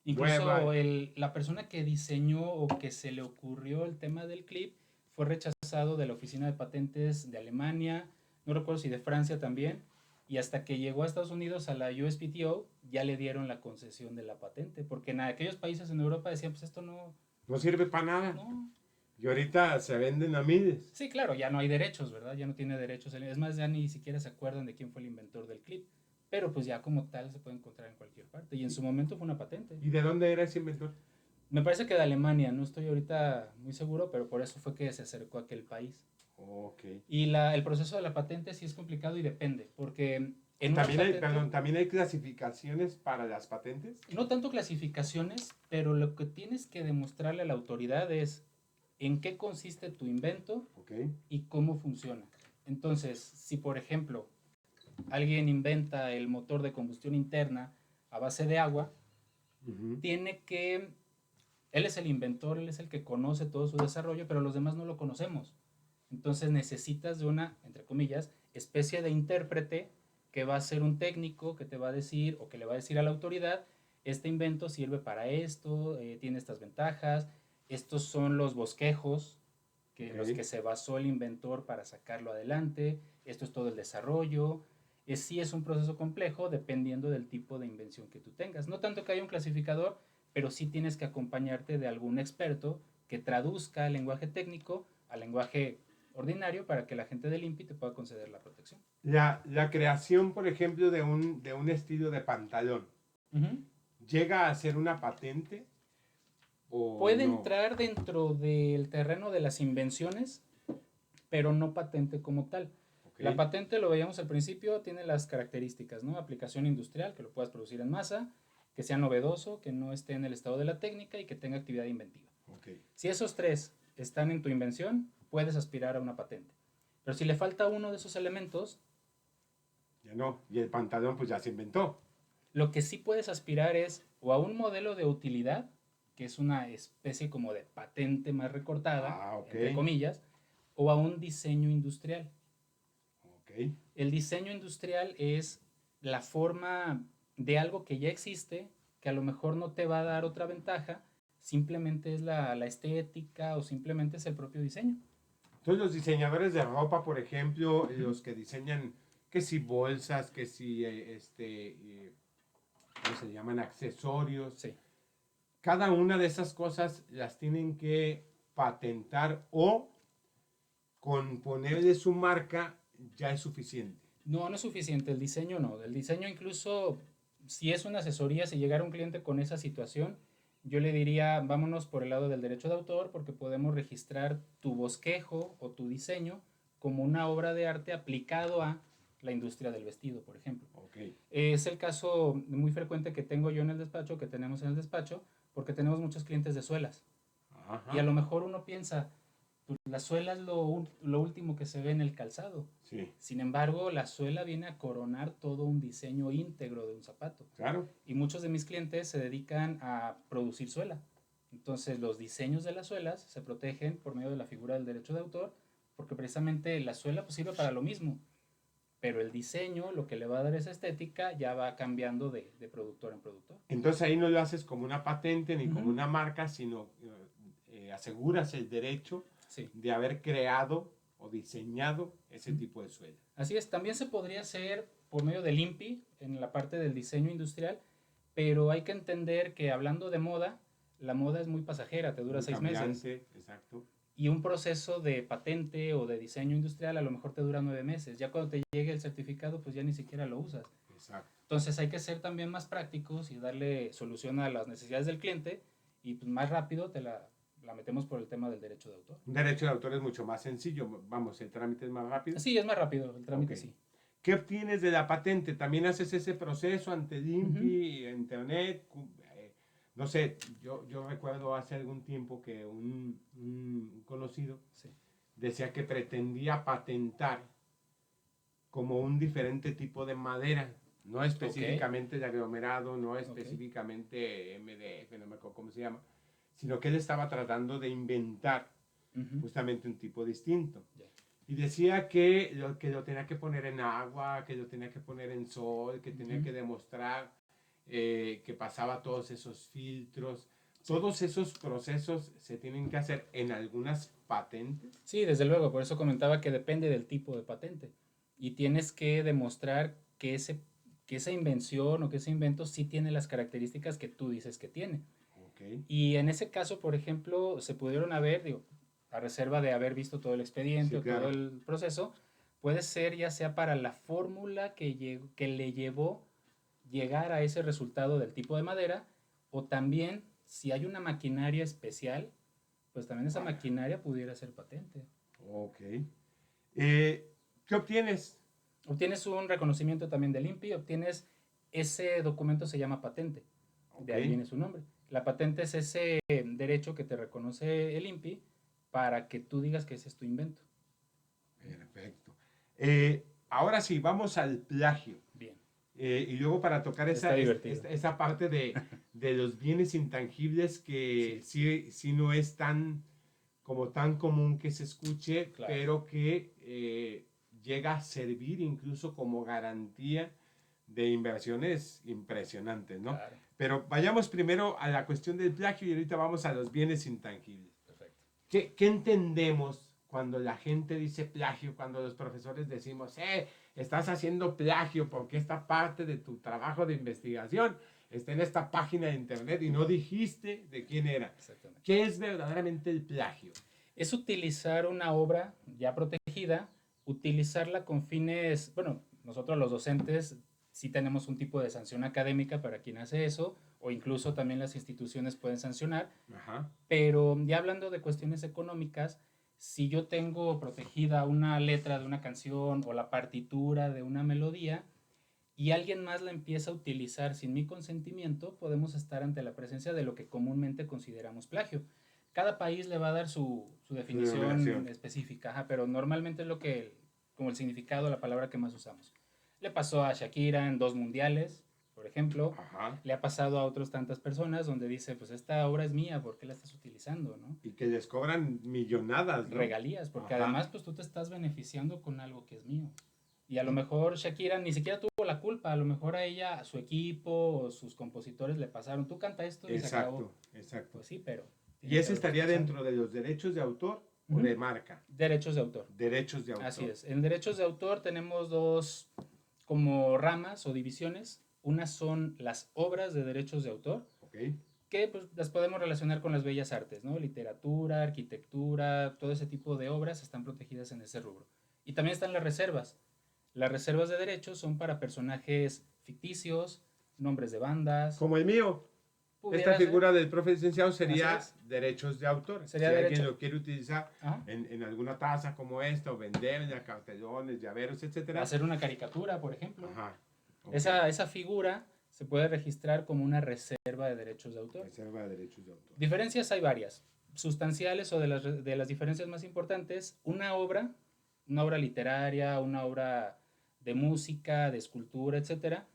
Incluso mueva. la persona que diseñó o que se le ocurrió el tema del clip fue rechazado de la oficina de patentes de Alemania, no recuerdo si de Francia también, y hasta que llegó a Estados Unidos a la USPTO ya le dieron la concesión de la patente, porque en aquellos países en Europa decían, pues esto no... No sirve para nada. No. Y ahorita se venden a miles. Sí, claro, ya no hay derechos, ¿verdad? Ya no tiene derechos. Es más, ya ni siquiera se acuerdan de quién fue el inventor del clip. Pero pues ya como tal se puede encontrar en cualquier parte. Y en su momento fue una patente. ¿Y de dónde era ese inventor? Me parece que de Alemania, no estoy ahorita muy seguro, pero por eso fue que se acercó a aquel país. Ok. Y el proceso de la patente sí es complicado y depende, porque en una ¿También ¿también hay clasificaciones para las patentes? No tanto clasificaciones, pero lo que tienes que demostrarle a la autoridad es en qué consiste tu invento y cómo funciona. Entonces, si por ejemplo alguien inventa el motor de combustión interna a base de agua, tiene que... Él es el inventor, él es el que conoce todo su desarrollo, pero los demás no lo conocemos. Entonces necesitas de una, entre comillas, especie de intérprete que va a ser un técnico que te va a decir o que le va a decir a la autoridad, este invento sirve para esto, tiene estas ventajas, estos son los bosquejos en los que se basó el inventor para sacarlo adelante, esto es todo el desarrollo, Sí es un proceso complejo dependiendo del tipo de invención que tú tengas. No tanto que haya un clasificador, pero sí tienes que acompañarte de algún experto que traduzca el lenguaje técnico al lenguaje ordinario para que la gente del INPI te pueda conceder la protección. La creación, por ejemplo, de un estilo de pantalón, ¿llega a ser una patente o puede no? entrar dentro del terreno de las invenciones, pero no patente como tal. Okay. La patente, lo veíamos al principio, tiene las características, ¿no? Aplicación industrial, que lo puedas producir en masa, que sea novedoso, que no esté en el estado de la técnica y que tenga actividad inventiva. Okay. Si esos tres están en tu invención, puedes aspirar a una patente. Pero si le falta uno de esos elementos, ya no. Y el pantalón pues ya se inventó. lo que sí puedes aspirar es o a un modelo de utilidad, que es una especie como de patente más recortada, entre comillas, o a un diseño industrial. Okay. El diseño industrial es la forma de algo que ya existe, que a lo mejor no te va a dar otra ventaja, simplemente es la estética o simplemente es el propio diseño. Entonces los diseñadores de ropa, por ejemplo, los que diseñan que si bolsas, que si ¿cómo se llaman? Accesorios. Sí. Cada una de esas cosas las tienen que patentar o con ponerle su marca ya es suficiente. No, no es suficiente. El diseño no. El diseño incluso, si es una asesoría, si llegara un cliente con esa situación, yo le diría, vámonos por el lado del derecho de autor porque podemos registrar tu bosquejo o tu diseño como una obra de arte aplicado a la industria del vestido, por ejemplo. Okay. Es el caso muy frecuente que tengo yo en el despacho, que tenemos en el despacho, porque tenemos muchos clientes de suelas. Ajá. Y a lo mejor uno piensa, pues la suela es lo último que se ve en el calzado. Sí. Sin embargo, la suela viene a coronar todo un diseño íntegro de un zapato. Claro. Y muchos de mis clientes se dedican a producir suela. Entonces, los diseños de las suelas se protegen por medio de la figura del derecho de autor, porque precisamente la suela pues, sirve para lo mismo. Pero el diseño, lo que le va a dar esa estética, ya va cambiando de productor en productor. Entonces ahí no lo haces como una patente ni como una marca, sino aseguras el derecho de haber creado o diseñado ese tipo de suela. Así es, también se podría hacer por medio del INPI en la parte del diseño industrial, pero hay que entender que hablando de moda, la moda es muy pasajera, te dura 6 meses. Exacto. Y un proceso de patente o de diseño industrial a lo mejor te dura 9 meses. Ya cuando te llegue el certificado, pues ya ni siquiera lo usas. Exacto. Entonces hay que ser también más prácticos y darle solución a las necesidades del cliente y pues más rápido te la metemos por el tema del derecho de autor. Un derecho de autor es mucho más sencillo, vamos, el trámite es más rápido. Sí, es más rápido, el trámite sí. ¿Qué obtienes de la patente? ¿También haces ese proceso ante el INPI, internet? No sé, yo recuerdo hace algún tiempo que un conocido decía que pretendía patentar como un diferente tipo de madera, no específicamente de aglomerado, no específicamente MDF, no me acuerdo cómo se llama, sino que él estaba tratando de inventar justamente un tipo distinto. Y decía que lo tenía que poner en agua, que lo tenía que poner en sol, que tenía que demostrar que pasaba todos esos filtros. Todos esos procesos se tienen que hacer en algunas patentes. Sí, desde luego, por eso comentaba que depende del tipo de patente. Y tienes que demostrar que esa invención o que ese invento sí tiene las características que tú dices que tiene. Y en ese caso, por ejemplo, se pudieron haber, digo, a reserva de haber visto todo el expediente o todo el proceso, puede ser ya sea para la fórmula que le llevó llegar a ese resultado del tipo de madera, o también si hay una maquinaria especial, pues también esa maquinaria pudiera ser patente. Ok. ¿Qué obtienes? Obtienes un reconocimiento también del INPI, obtienes ese documento, se llama patente, de ahí viene su nombre. La patente es ese derecho que te reconoce el INPI para que tú digas que ese es tu invento. Perfecto. Ahora sí, vamos al plagio. Bien. Y luego para tocar esa parte de los bienes intangibles que sí no es tan común que se escuche, pero que llega a servir incluso como garantía de inversiones impresionantes, ¿no? Claro. Pero vayamos primero a la cuestión del plagio y ahorita vamos a los bienes intangibles. Perfecto. ¿Qué entendemos cuando la gente dice plagio, cuando los profesores decimos, estás haciendo plagio porque esta parte de tu trabajo de investigación está en esta página de internet y no dijiste de quién era. Exactamente. ¿Qué es verdaderamente el plagio? Es utilizar una obra ya protegida, utilizarla con fines, bueno, nosotros los docentes sí tenemos un tipo de sanción académica para quien hace eso, o incluso también las instituciones pueden sancionar, Ajá. pero ya hablando de cuestiones económicas, si yo tengo protegida una letra de una canción o la partitura de una melodía y alguien más la empieza a utilizar sin mi consentimiento, podemos estar ante la presencia de lo que comúnmente consideramos plagio. Cada país le va a dar su definición específica, ajá, pero normalmente es lo que, como el significado, la palabra que más usamos. Le pasó a Shakira en 2 mundiales, por ejemplo. Ajá. Le ha pasado a otras tantas personas donde dice, pues esta obra es mía, ¿por qué la estás utilizando? ¿No? Y que les cobran millonadas, ¿no? Regalías, porque Ajá. además pues tú te estás beneficiando con algo que es mío. Y a lo mejor Shakira ni siquiera tuvo la culpa, a lo mejor a ella, a su equipo o sus compositores le pasaron, tú canta esto y se acabó. Exacto. Pues sí, pero... ¿Y ese estaría dentro de los derechos de autor o de marca? Derechos de autor. Derechos de autor. Así es. En derechos de autor tenemos 2 como ramas o divisiones. Una son las obras de derechos de autor, Okay. que pues, las podemos relacionar con las bellas artes, ¿no? Literatura, arquitectura, todo ese tipo de obras están protegidas en ese rubro. Y también están las reservas. Las reservas de derechos son para personajes ficticios, nombres de bandas. Como el mío. Esta figura del profe licenciado sería derechos de autor. Sería si derecho. Alguien lo quiere utilizar en alguna taza como esta, o vender cartelones, llaveros, etcétera. Hacer una caricatura, por ejemplo. Ajá. Okay. Esa figura se puede registrar como una reserva de derechos de autor. Reserva de derechos de autor. Diferencias hay varias. Sustanciales o de las diferencias más importantes, una obra literaria, una obra de música, de escultura, etcétera,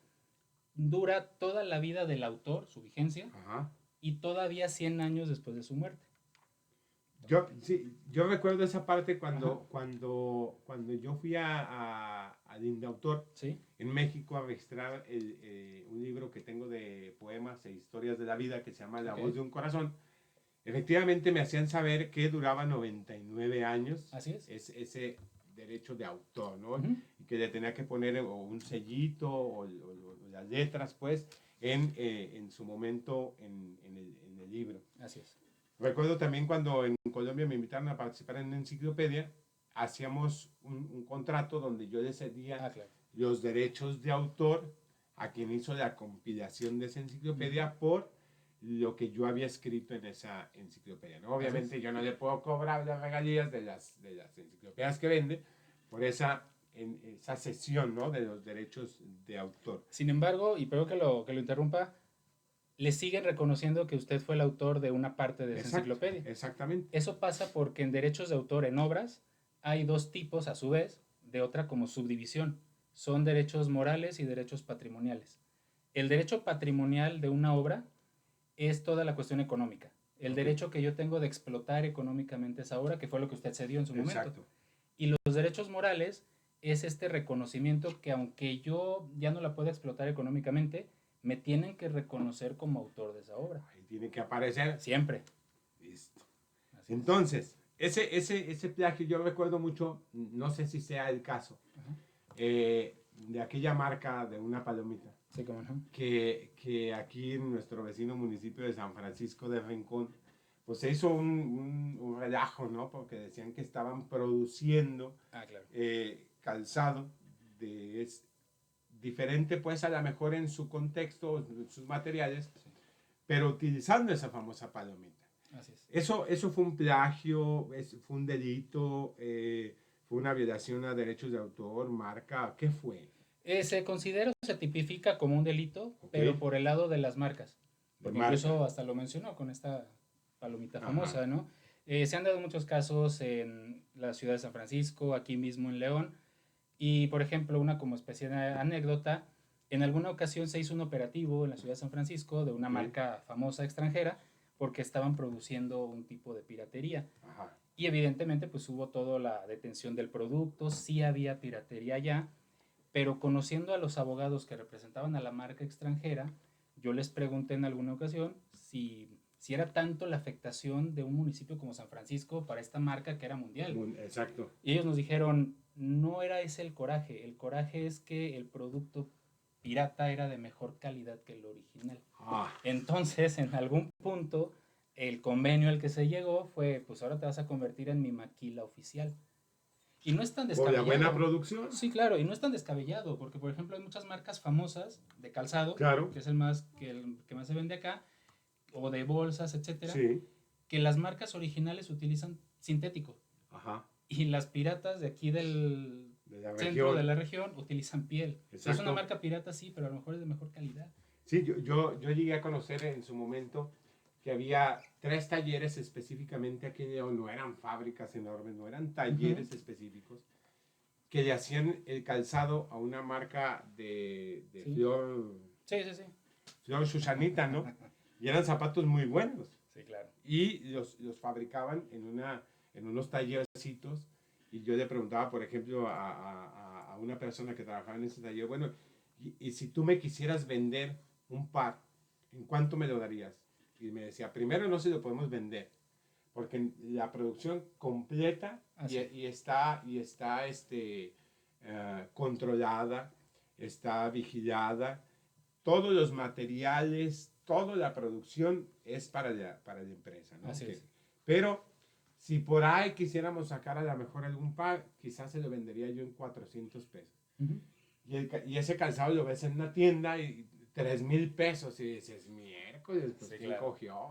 dura toda la vida del autor, su vigencia, y todavía 100 años después de su muerte. Yo recuerdo esa parte cuando yo fui al Indautor, ¿sí?, en México, a registrar un libro que tengo de poemas e historias de la vida que se llama La voz de un corazón. Efectivamente me hacían saber que duraba 99 años. Así es. Ese derecho de autor, ¿no? Y que le tenía que poner un sellito o las letras, pues, en su momento en el libro. Así es. Recuerdo también cuando en Colombia me invitaron a participar en una enciclopedia, hacíamos un contrato donde yo le cedía los derechos de autor a quien hizo la compilación de esa enciclopedia por lo que yo había escrito en esa enciclopedia, ¿no? Obviamente yo no le puedo cobrar las regalías de las enciclopedias que vende por esa cesión, ¿no?, de los derechos de autor. Sin embargo, y perdón que lo interrumpa, le siguen reconociendo que usted fue el autor de una parte de esa enciclopedia. Exactamente. Eso pasa porque en derechos de autor en obras hay 2 tipos, a su vez, de otra como subdivisión. Son derechos morales y derechos patrimoniales. El derecho patrimonial de una obra es toda la cuestión económica. El derecho que yo tengo de explotar económicamente esa obra, que fue lo que usted cedió en su momento. Y los derechos morales es este reconocimiento que aunque yo ya no la pueda explotar económicamente, me tienen que reconocer como autor de esa obra. Ahí tiene que aparecer. Siempre. Listo. Entonces, ese plagio yo recuerdo mucho, no sé si sea el caso, de aquella marca de una palomita. Sí, cómo no. Que aquí en nuestro vecino municipio de San Francisco de Rincón, pues se hizo un relajo, ¿no? Porque decían que estaban produciendo calzado diferente, pues a lo mejor en su contexto, en sus materiales, pero utilizando esa famosa palomita. Así es. Eso fue un plagio, fue un delito, fue una violación a derechos de autor, marca, ¿qué fue? Se considera, se tipifica como un delito, pero por el lado de las marcas. Porque incluso hasta lo mencionó con esta palomita famosa, ¿no? Se han dado muchos casos en la ciudad de San Francisco, aquí mismo en León. Y, por ejemplo, una como especie de anécdota, en alguna ocasión se hizo un operativo en la ciudad de San Francisco de una marca famosa extranjera porque estaban produciendo un tipo de piratería. Y evidentemente pues hubo toda la detención del producto, sí había piratería ya, pero conociendo a los abogados que representaban a la marca extranjera, yo les pregunté en alguna ocasión si era tanto la afectación de un municipio como San Francisco para esta marca que era mundial. Exacto. Y ellos nos dijeron, no era ese el coraje es que el producto pirata era de mejor calidad que el original. Entonces, en algún punto, el convenio al que se llegó fue, pues ahora te vas a convertir en mi maquila oficial. Y no es tan Por descabellado. la buena producción. Sí, claro, y no es tan descabellado, porque por ejemplo hay muchas marcas famosas de calzado, Claro. que es el que más se vende acá, o de bolsas, etcétera, Sí. que las marcas originales utilizan sintético. Ajá. Y las piratas de aquí del De la centro región. de la región utilizan piel. Es Exacto. una marca pirata, sí, pero a lo mejor es de mejor calidad. Sí, yo llegué a conocer en su momento que había 3 talleres específicamente aquí en León, no eran fábricas enormes, no eran talleres específicos, que le hacían el calzado a una marca de Sí. Flor Susanita, ¿no? Y eran zapatos muy buenos. Sí, claro. Y los fabricaban en unos tallercitos. Y yo le preguntaba, por ejemplo, a una persona que trabajaba en ese taller, bueno, y si tú me quisieras vender un par, ¿en cuánto me lo darías? Y me decía, primero no se lo podemos vender, porque la producción completa y está controlada, está vigilada, todos los materiales, toda la producción es para la empresa, ¿no? Así es. Pero si por ahí quisiéramos sacar a lo mejor algún par, quizás se lo vendería yo en 400 pesos. Y ese calzado lo ves en una tienda y 3,000 pesos y dices, miércoles, pues, Sí, ¿quién claro. cogió?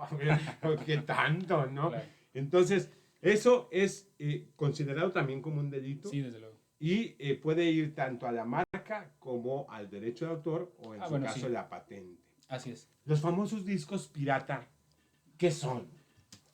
¿Qué tanto, no? Claro. Entonces, eso es considerado también como un delito. Sí, desde luego. Y puede ir tanto a la marca como al derecho de autor o en su caso sí. la patente. Así es. Los famosos discos pirata, ¿qué son?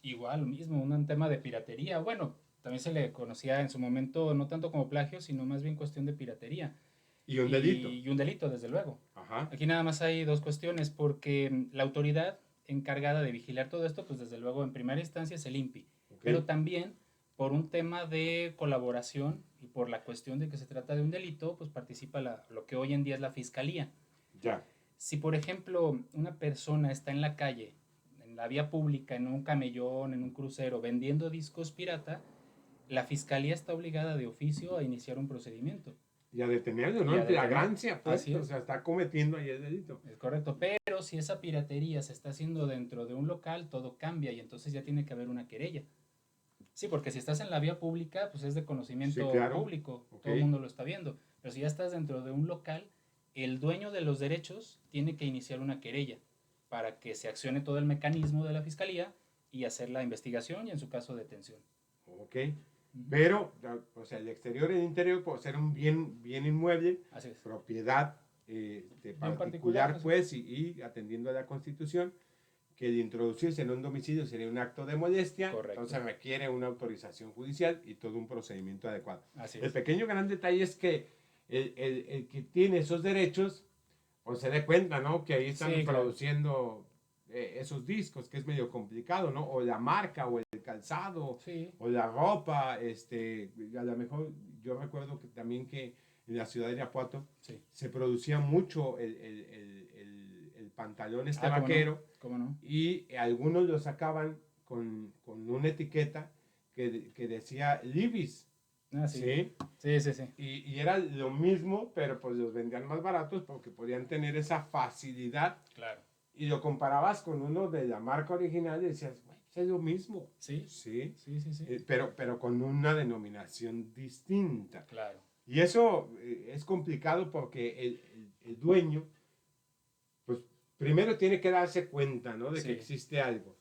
Igual, lo mismo, un tema de piratería. Bueno, también se le conocía en su momento no tanto como plagio, sino más bien cuestión de piratería. Y un delito. Y un delito, desde luego. Ajá. Aquí nada más hay dos cuestiones, porque la autoridad encargada de vigilar todo esto, pues desde luego en primera instancia es el INPI, Okay. pero también por un tema de colaboración y por la cuestión de que se trata de un delito, pues participa lo que hoy en día es la Fiscalía. Ya. Si por ejemplo una persona está en la calle, en la vía pública, en un camellón, en un crucero, vendiendo discos pirata, la Fiscalía está obligada de oficio a iniciar un procedimiento. Y a detenerlo, ¿no? En flagrancia, pues. Así es. O sea, está cometiendo ahí el delito. Es correcto, pero si esa piratería se está haciendo dentro de un local, todo cambia y entonces ya tiene que haber una querella. Sí, porque si estás en la vía pública, pues es de conocimiento público, todo el mundo lo está viendo. Pero si ya estás dentro de un local, el dueño de los derechos tiene que iniciar una querella para que se accione todo el mecanismo de la fiscalía y hacer la investigación y en su caso detención. Ok. Pero, o sea, el exterior y el interior puede ser un bien inmueble, así es, propiedad de particular, pues, y atendiendo a la Constitución, que de introducirse en un domicilio sería un acto de molestia. Correcto. Entonces requiere una autorización judicial y todo un procedimiento adecuado. Así el pequeño gran detalle es que el que tiene esos derechos, pues se dé cuenta, ¿no? Que ahí están produciendo esos discos, que es medio complicado, ¿no? O la marca, o el calzado, o la ropa, a lo mejor yo recuerdo que también que en la ciudad de Irapuato se producía mucho el pantalón vaquero, ¿cómo no? Y algunos lo sacaban con una etiqueta que decía Levi's. Sí. Y era lo mismo, pero pues los vendían más baratos porque podían tener esa facilidad. Claro. Y lo comparabas con uno de la marca original y decías, güey, es lo mismo. Sí. Pero con una denominación distinta. Claro. Y eso es complicado porque el dueño, pues primero tiene que darse cuenta, ¿no? De que existe algo.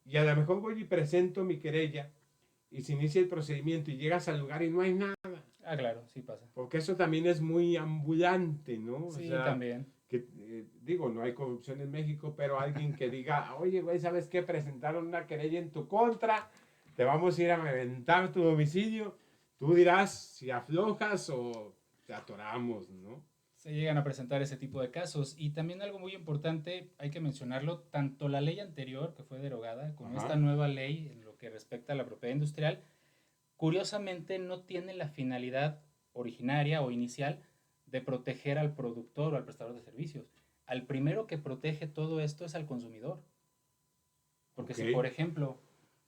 Y a lo mejor voy y presento mi querella y se inicia el procedimiento y llegas al lugar y no hay nada. Ah, claro, sí pasa. Porque eso también es muy ambulante, ¿no? Sí, o sea, también. Que, digo, no hay corrupción en México, pero alguien que diga, oye, güey, ¿sabes qué? Presentaron una querella en tu contra, te vamos a ir a reventar tu domicilio. Tú dirás si aflojas o te atoramos, ¿no? Se llegan a presentar ese tipo de casos. Y también algo muy importante, hay que mencionarlo, tanto la ley anterior, que fue derogada, como esta nueva ley en lo que respecta a la propiedad industrial, curiosamente no tiene la finalidad originaria o inicial de proteger al productor o al prestador de servicios. Al primero que protege todo esto es al consumidor. Porque si, por ejemplo,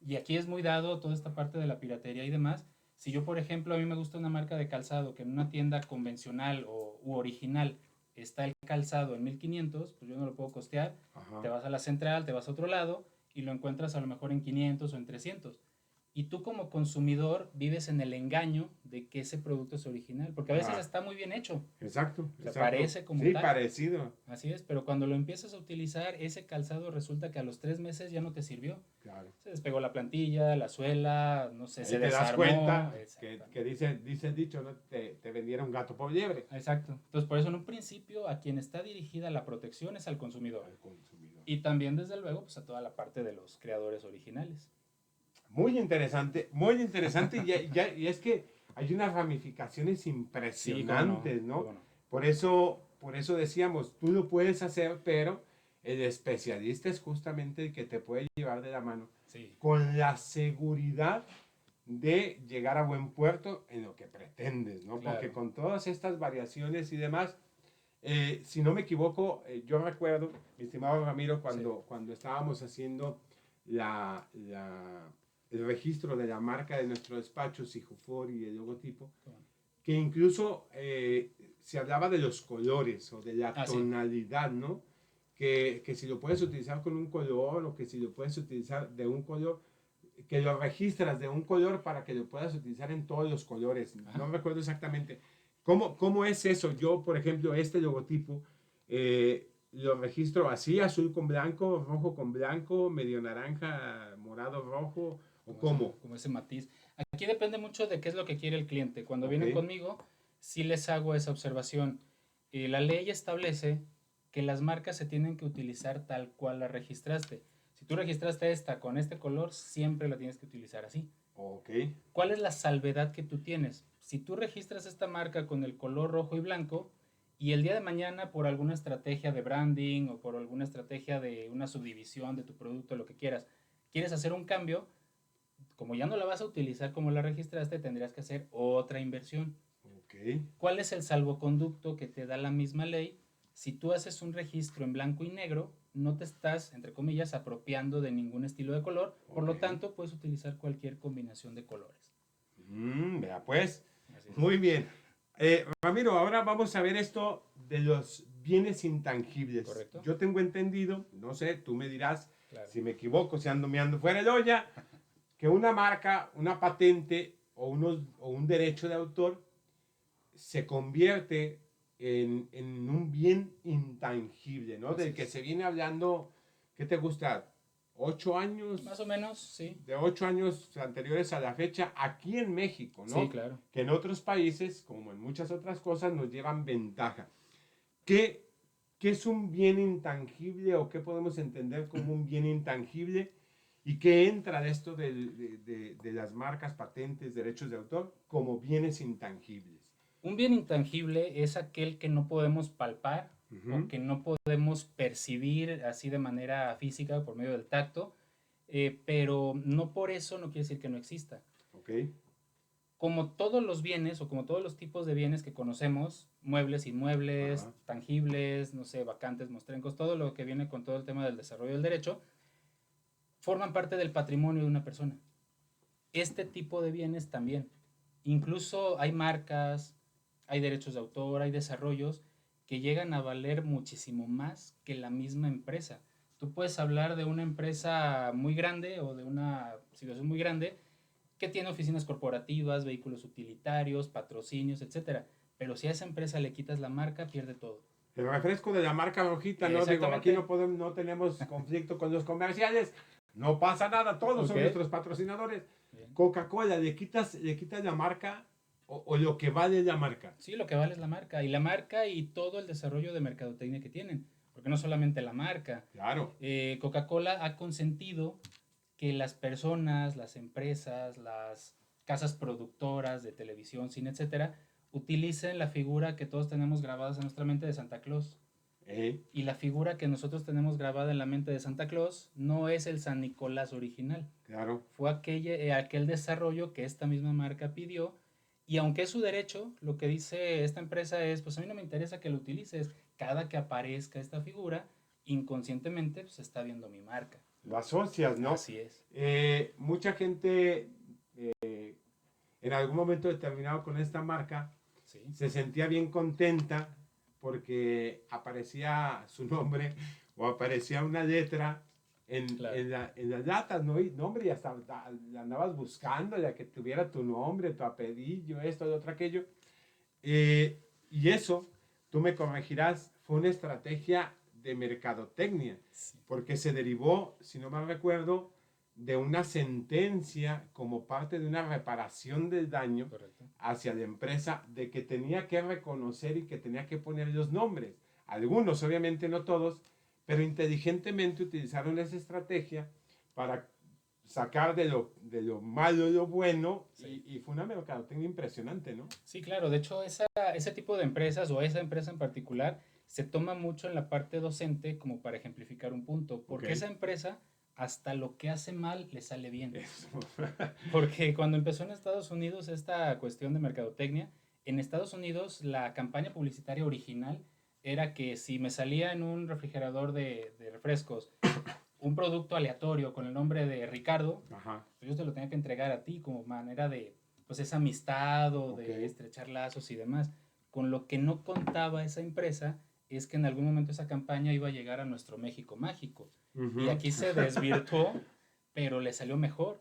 y aquí es muy dado toda esta parte de la piratería y demás, Si yo, por ejemplo, a mí me gusta una marca de calzado que en una tienda convencional u original está el calzado en 1500, pues yo no lo puedo costear. Ajá. Te vas a la central, te vas a otro lado y lo encuentras a lo mejor en 500 o en 300. Y tú como consumidor vives en el engaño de que ese producto es original, porque a veces está muy bien hecho. Exacto, O sea, exacto. parece como sí, tal. parecido. Así es, pero cuando lo empiezas a utilizar, ese calzado resulta que a los 3 meses ya no te sirvió. Claro. Se despegó la plantilla, la suela, no sé, Ahí se te das desarmó. cuenta que dice el dicho, ¿no? Te vendieron gato por liebre. Exacto. Entonces, por eso en un principio a quien está dirigida la protección es al consumidor. Al consumidor. Y también, desde luego, pues a toda la parte de los creadores originales. Muy interesante y es que hay unas ramificaciones impresionantes, Sí, ¿no? cómo no. Por eso decíamos, tú lo puedes hacer, pero el especialista es justamente el que te puede llevar de la mano Sí. con la seguridad de llegar a buen puerto en lo que pretendes, ¿no? Claro. Porque con todas estas variaciones y demás, si no me equivoco, yo recuerdo, mi estimado Ramiro, cuando estábamos haciendo el registro de la marca de nuestro despacho, Sijufor y el logotipo, que incluso se hablaba de los colores o de la tonalidad, sí. ¿no? Que si lo puedes utilizar con un color o que si lo puedes utilizar de un color, que lo registras de un color para que lo puedas utilizar en todos los colores. Ajá. No recuerdo exactamente. ¿Cómo es eso? Yo, por ejemplo, este logotipo lo registro así, azul con blanco, rojo con blanco, medio naranja, morado, rojo, ¿o cómo? Como ese matiz. Aquí depende mucho de qué es lo que quiere el cliente. Cuando vienen conmigo, sí les hago esa observación. La ley establece que las marcas se tienen que utilizar tal cual la registraste. Si tú registraste esta con este color, siempre la tienes que utilizar así. Ok. ¿Cuál es la salvedad que tú tienes? Si tú registras esta marca con el color rojo y blanco y el día de mañana por alguna estrategia de branding o por alguna estrategia de una subdivisión de tu producto, lo que quieras, quieres hacer un cambio, como ya no la vas a utilizar como la registraste, tendrías que hacer otra inversión. Okay. ¿Cuál es el salvoconducto que te da la misma ley? Si tú haces un registro en blanco y negro, no te estás, entre comillas, apropiando de ningún estilo de color, por lo tanto puedes utilizar cualquier combinación de colores. Vea pues, muy bien. Ramiro, ahora vamos a ver esto de los bienes intangibles. Correcto. Yo tengo entendido, no sé, tú me dirás Claro. si me equivoco, si ando meando fuera de olla, que una marca, una patente o un derecho de autor se convierte en un bien intangible, ¿no? Así Del que es. se viene hablando, ¿qué te gusta? 8 años. Más o menos, sí. De 8 años anteriores a la fecha, aquí en México, ¿no? Sí, claro. Que en otros países, como en muchas otras cosas, nos llevan ventaja. ¿Qué es un bien intangible o qué podemos entender como un bien intangible? ¿Y qué entra de esto de las marcas, patentes, derechos de autor como bienes intangibles? Un bien intangible es aquel que no podemos palpar o que no podemos percibir así de manera física por medio del tacto, pero no por eso no quiere decir que no exista. Okay. Como todos los bienes o como todos los tipos de bienes que conocemos, muebles, inmuebles, tangibles, no sé, vacantes, mostrencos, todo lo que viene con todo el tema del desarrollo del derecho, forman parte del patrimonio de una persona. Este tipo de bienes también. Incluso hay marcas, hay derechos de autor, hay desarrollos que llegan a valer muchísimo más que la misma empresa. Tú puedes hablar de una empresa muy grande o de una situación muy grande que tiene oficinas corporativas, vehículos utilitarios, patrocinios, etcétera. Pero si a esa empresa le quitas la marca, pierde todo. El refresco de la marca rojita, ¿no? Digo, aquí no tenemos conflicto con los comerciales, no pasa nada, todos son nuestros patrocinadores. Bien. Coca-Cola, ¿le quitas la marca o lo que vale la marca? Sí, lo que vale es la marca. Y la marca y todo el desarrollo de mercadotecnia que tienen. Porque no solamente la marca. Claro. Coca-Cola ha consentido que las personas, las empresas, las casas productoras de televisión, cine, etcétera, utilicen la figura que todos tenemos grabadas en nuestra mente de Santa Claus. Y la figura que nosotros tenemos grabada en la mente de Santa Claus no es el San Nicolás original. Claro. Fue aquel desarrollo que esta misma marca pidió. Y aunque es su derecho, lo que dice esta empresa es, pues a mí no me interesa que lo utilices. Cada que aparezca esta figura, inconscientemente pues está viendo mi marca. Lo asocias, ¿no? Así es. Mucha gente en algún momento determinado con esta marca, Sí. se sentía bien contenta porque aparecía su nombre o aparecía una letra Claro. en las latas, ¿no? Y, no, hombre, y hasta la andabas buscando, ya que tuviera tu nombre, tu apellido, esto, lo otro, aquello. Y eso, tú me corregirás, fue una estrategia de mercadotecnia, Sí. porque se derivó, si no mal recuerdo, de una sentencia como parte de una reparación del daño Correcto. hacia la empresa de que tenía que reconocer y que tenía que poner los nombres. Algunos, obviamente no todos, pero inteligentemente utilizaron esa estrategia para sacar de lo malo lo bueno, Sí. y fue una mercadotecnia impresionante, ¿no? Sí, claro. De hecho, ese tipo de empresas o esa empresa en particular se toma mucho en la parte docente como para ejemplificar un punto. Porque Ok. esa empresa, hasta lo que hace mal, le sale bien. Eso. Porque cuando empezó en Estados Unidos esta cuestión de mercadotecnia, en Estados Unidos la campaña publicitaria original era que si me salía en un refrigerador de refrescos un producto aleatorio con el nombre de Ricardo, Ajá. pues yo te lo tenía que entregar a ti como manera de, pues, esa amistad o Ok. de estrechar lazos y demás. Con lo que no contaba esa empresa es que en algún momento esa campaña iba a llegar a nuestro México mágico. Ujú. Y aquí se desvirtuó, pero le salió mejor.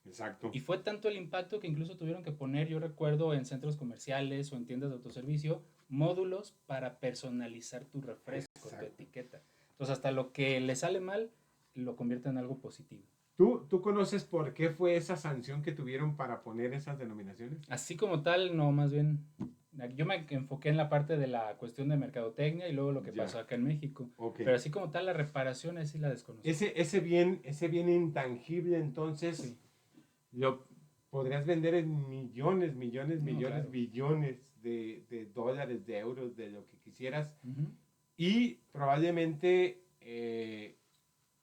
Exacto. Y fue tanto el impacto que incluso tuvieron que poner, yo recuerdo, en centros comerciales o en tiendas de autoservicio, módulos para personalizar tu refresco, tu Exacto. etiqueta. Entonces, hasta lo que le sale mal, lo convierte en algo positivo. ¿Tú conoces por qué fue esa sanción que tuvieron para poner esas denominaciones? Así como tal, no, más bien, yo me enfoqué en la parte de la cuestión de mercadotecnia y luego lo que Ya. pasó acá en México. Ok. Pero así como tal, la reparación, sí la desconozco. Ese bien intangible, entonces, Sí. lo podrías vender en millones, Claro. billones de dólares, de euros, de lo que quisieras. Ujú. Y probablemente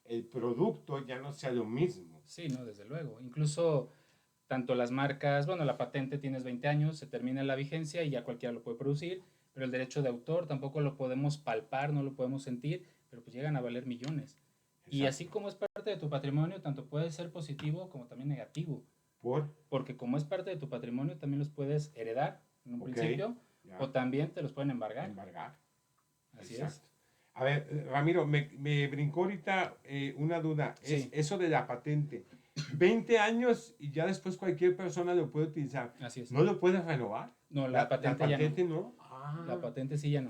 el producto ya no sea lo mismo. Sí, no, desde luego. Incluso tanto las marcas, bueno, la patente tienes 20 años, se termina la vigencia y ya cualquiera lo puede producir, pero el derecho de autor tampoco lo podemos palpar, no lo podemos sentir, pero pues llegan a valer millones. Y así Exacto. como es parte de tu patrimonio, tanto puede ser positivo como también negativo, ¿Por? porque como es parte de tu patrimonio, también los puedes heredar en un Ok. principio, Ya. o también te los pueden embargar. Embargar. Así Exacto. es. A ver, Ramiro, me brincó ahorita una duda. Es Sí. eso de la patente. 20 años y ya después cualquier persona lo puede utilizar. Así es. ¿No lo puedes renovar? No, la patente ya no. no. Ah, La patente sí ya no.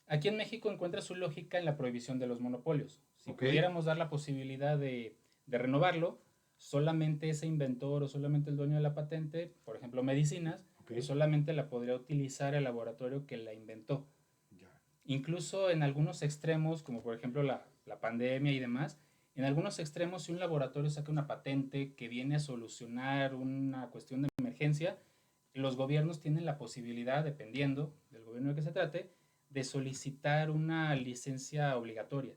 Aquí en México encuentra su lógica en la prohibición de los monopolios. Si ok. pudiéramos dar la posibilidad de renovarlo, solamente ese inventor o solamente el dueño de la patente, por ejemplo medicinas, Ok. pues solamente la podría utilizar el laboratorio que la inventó. Ya. Incluso en algunos extremos, como por ejemplo la pandemia y demás, en algunos extremos si un laboratorio saca una patente que viene a solucionar una cuestión de emergencia, los gobiernos tienen la posibilidad, dependiendo del gobierno de que se trate, de solicitar una licencia obligatoria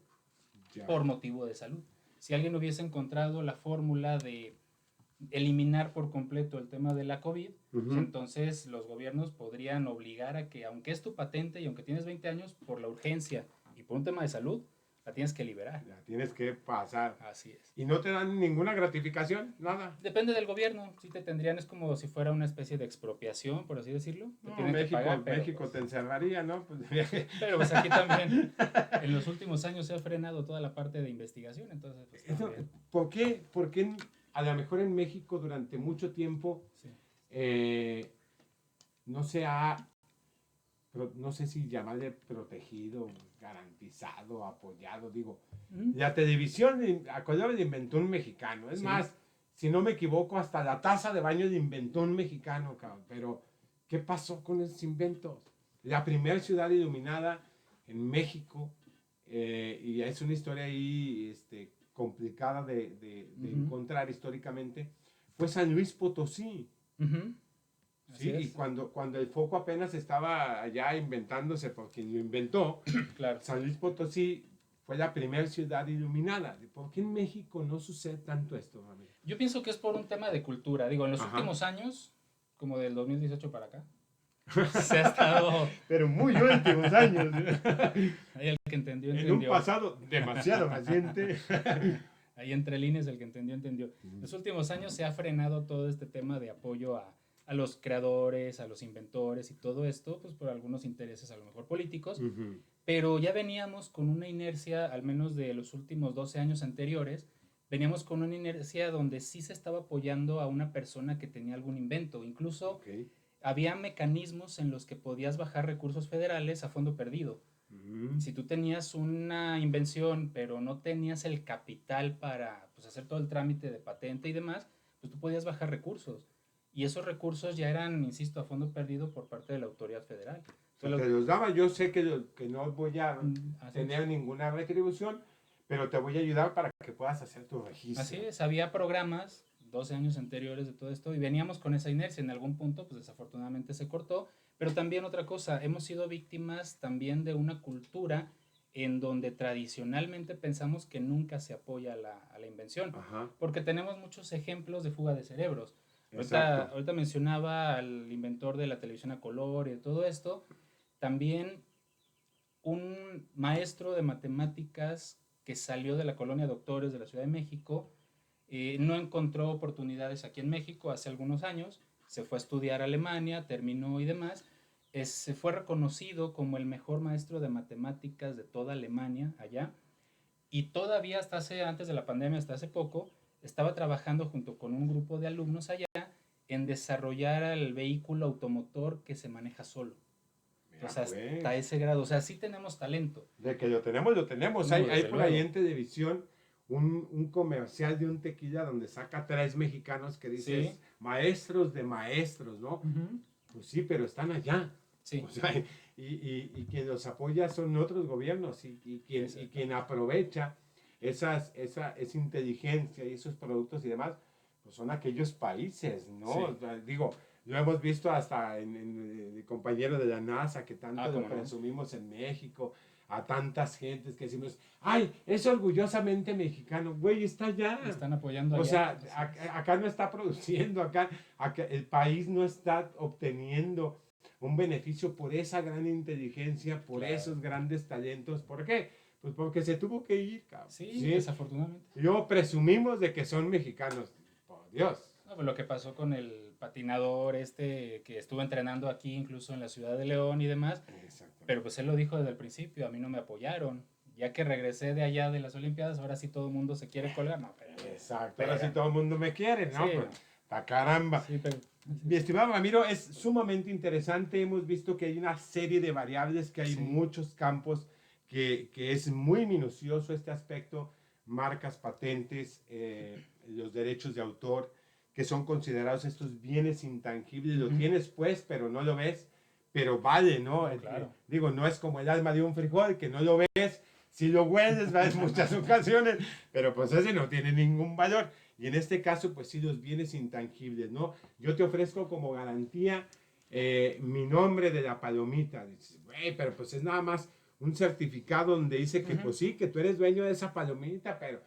Ya. por motivo de salud. Si alguien hubiese encontrado la fórmula de eliminar por completo el tema de la COVID, Ujú. pues entonces los gobiernos podrían obligar a que, aunque es tu patente y aunque tienes 20 años, por la urgencia y por un tema de salud, la tienes que liberar. La tienes que pasar. Así es. ¿Y no te dan ninguna gratificación? Nada. Depende del gobierno. Si te tendrían, es como si fuera una especie de expropiación, por así decirlo. Te No, tienen México, que pagar, pero México pues, te encerraría, ¿no? Pues, pero pues aquí también, en los últimos años se ha frenado toda la parte de investigación, entonces pues eso, también. ¿por qué a lo mejor en México durante mucho tiempo Sí. no se ha, no sé si llamarle protegido, garantizado, apoyado, digo? La televisión a color la inventó un mexicano. Es Sí. más, si no me equivoco, hasta la taza de baño la inventó un mexicano, cabrón. Pero, ¿qué pasó con esos inventos? La primera ciudad iluminada en México, y es una historia ahí complicada de encontrar históricamente, fue San Luis Potosí. Así Sí, y es. cuando el foco apenas estaba allá inventándose por quien lo inventó, Claro. San Luis Potosí fue la primera ciudad iluminada. ¿Por qué en México no sucede tanto esto, Ramiro? Yo pienso que es por un tema de cultura. Digo, en los Ajá. últimos años, como del 2018 para acá, se ha estado... Pero muy últimos años. Ahí el que entendió, En entendió. un pasado demasiado reciente. Ahí entre líneas el que entendió, entendió. En los últimos años se ha frenado todo este tema de apoyo a los creadores, a los inventores y todo esto, pues por algunos intereses a lo mejor políticos, pero ya veníamos con una inercia, al menos de los últimos 12 años anteriores, veníamos con una inercia donde sí se estaba apoyando a una persona que tenía algún invento, incluso había mecanismos en los que podías bajar recursos federales a fondo perdido. Si tú tenías una invención, pero no tenías el capital para pues, hacer todo el trámite de patente y demás, pues tú podías bajar recursos. Y esos recursos ya eran, insisto, a fondo perdido por parte de la autoridad federal. Te los daba, yo sé que no voy a tener es. ninguna retribución, pero te voy a ayudar para que puedas hacer tu registro. Así es, había programas 12 años anteriores de todo esto y veníamos con esa inercia. En algún punto, pues desafortunadamente se cortó. Pero también otra cosa, hemos sido víctimas también de una cultura en donde tradicionalmente pensamos que nunca se apoya a la invención. Ajá. Porque tenemos muchos ejemplos de fuga de cerebros. Exacto. Ahorita mencionaba al inventor de la televisión a color y de todo esto. También un maestro de matemáticas que salió de la colonia Doctores de la Ciudad de México, no encontró oportunidades aquí en México hace algunos años, se fue a estudiar a Alemania, terminó y demás, se fue reconocido como el mejor maestro de matemáticas de toda Alemania allá, y todavía antes de la pandemia, hasta hace poco, estaba trabajando junto con un grupo de alumnos allá en desarrollar el vehículo automotor que se maneja solo. O sea, hasta ese grado. O sea, sí tenemos talento. De que lo tenemos, lo tenemos. No, hay por ahí en televisión un comercial de un tequila donde saca 3 mexicanos que dice ¿sí? Maestros de maestros, ¿no? Pues sí, pero están allá. Sí. O sea, y quien los apoya son otros gobiernos y quien aprovecha esa inteligencia y esos productos y demás, pues son aquellos países, ¿no? Sí. O sea, digo, lo hemos visto hasta en compañeros de la NASA que tanto lo presumimos en México, a tantas gentes que decimos, ay, es orgullosamente mexicano, güey, está allá. Están apoyando allá. O sea, acá no está produciendo, acá el país no está obteniendo un beneficio por esa gran inteligencia, por esos grandes talentos. ¿Por qué? Pues porque se tuvo que ir, cabrón. Sí, desafortunadamente. Y luego presumimos de que son mexicanos. Por Dios. No, pues lo que pasó con el patinador que estuvo entrenando aquí, incluso en la ciudad de León y demás. Pero pues él lo dijo desde el principio, a mí no me apoyaron. Ya que regresé de allá de las Olimpiadas, ahora sí todo el mundo se quiere colgar. No, pero, exacto, ahora sí todo el mundo me quiere, ¿no? Sí, pues, ¡pa' caramba! Sí, pero, mi estimado Ramiro, es sumamente interesante. Hemos visto que hay una serie de variables, que hay muchos campos, que es muy minucioso este aspecto. Marcas, patentes, los derechos de autor, que son considerados estos bienes intangibles. Lo tienes pues, pero no lo ves, pero vale, ¿no? Claro. Digo, no es como el alma de un frijol, que no lo ves, si lo hueles, en muchas ocasiones, pero pues ese no tiene ningún valor. Y en este caso, pues sí, los bienes intangibles, ¿no? Yo te ofrezco como garantía mi nombre de la palomita. Dices, güey, pero pues es nada más un certificado donde dice que pues sí, que tú eres dueño de esa palomita, pero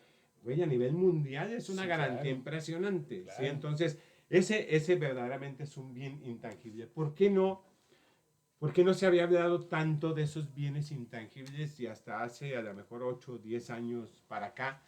güey, a nivel mundial es una garantía impresionante. Claro. ¿Sí? Entonces, ese verdaderamente es un bien intangible. ¿Por qué no se había hablado tanto de esos bienes intangibles y hasta hace a lo mejor 8 o 10 años para acá?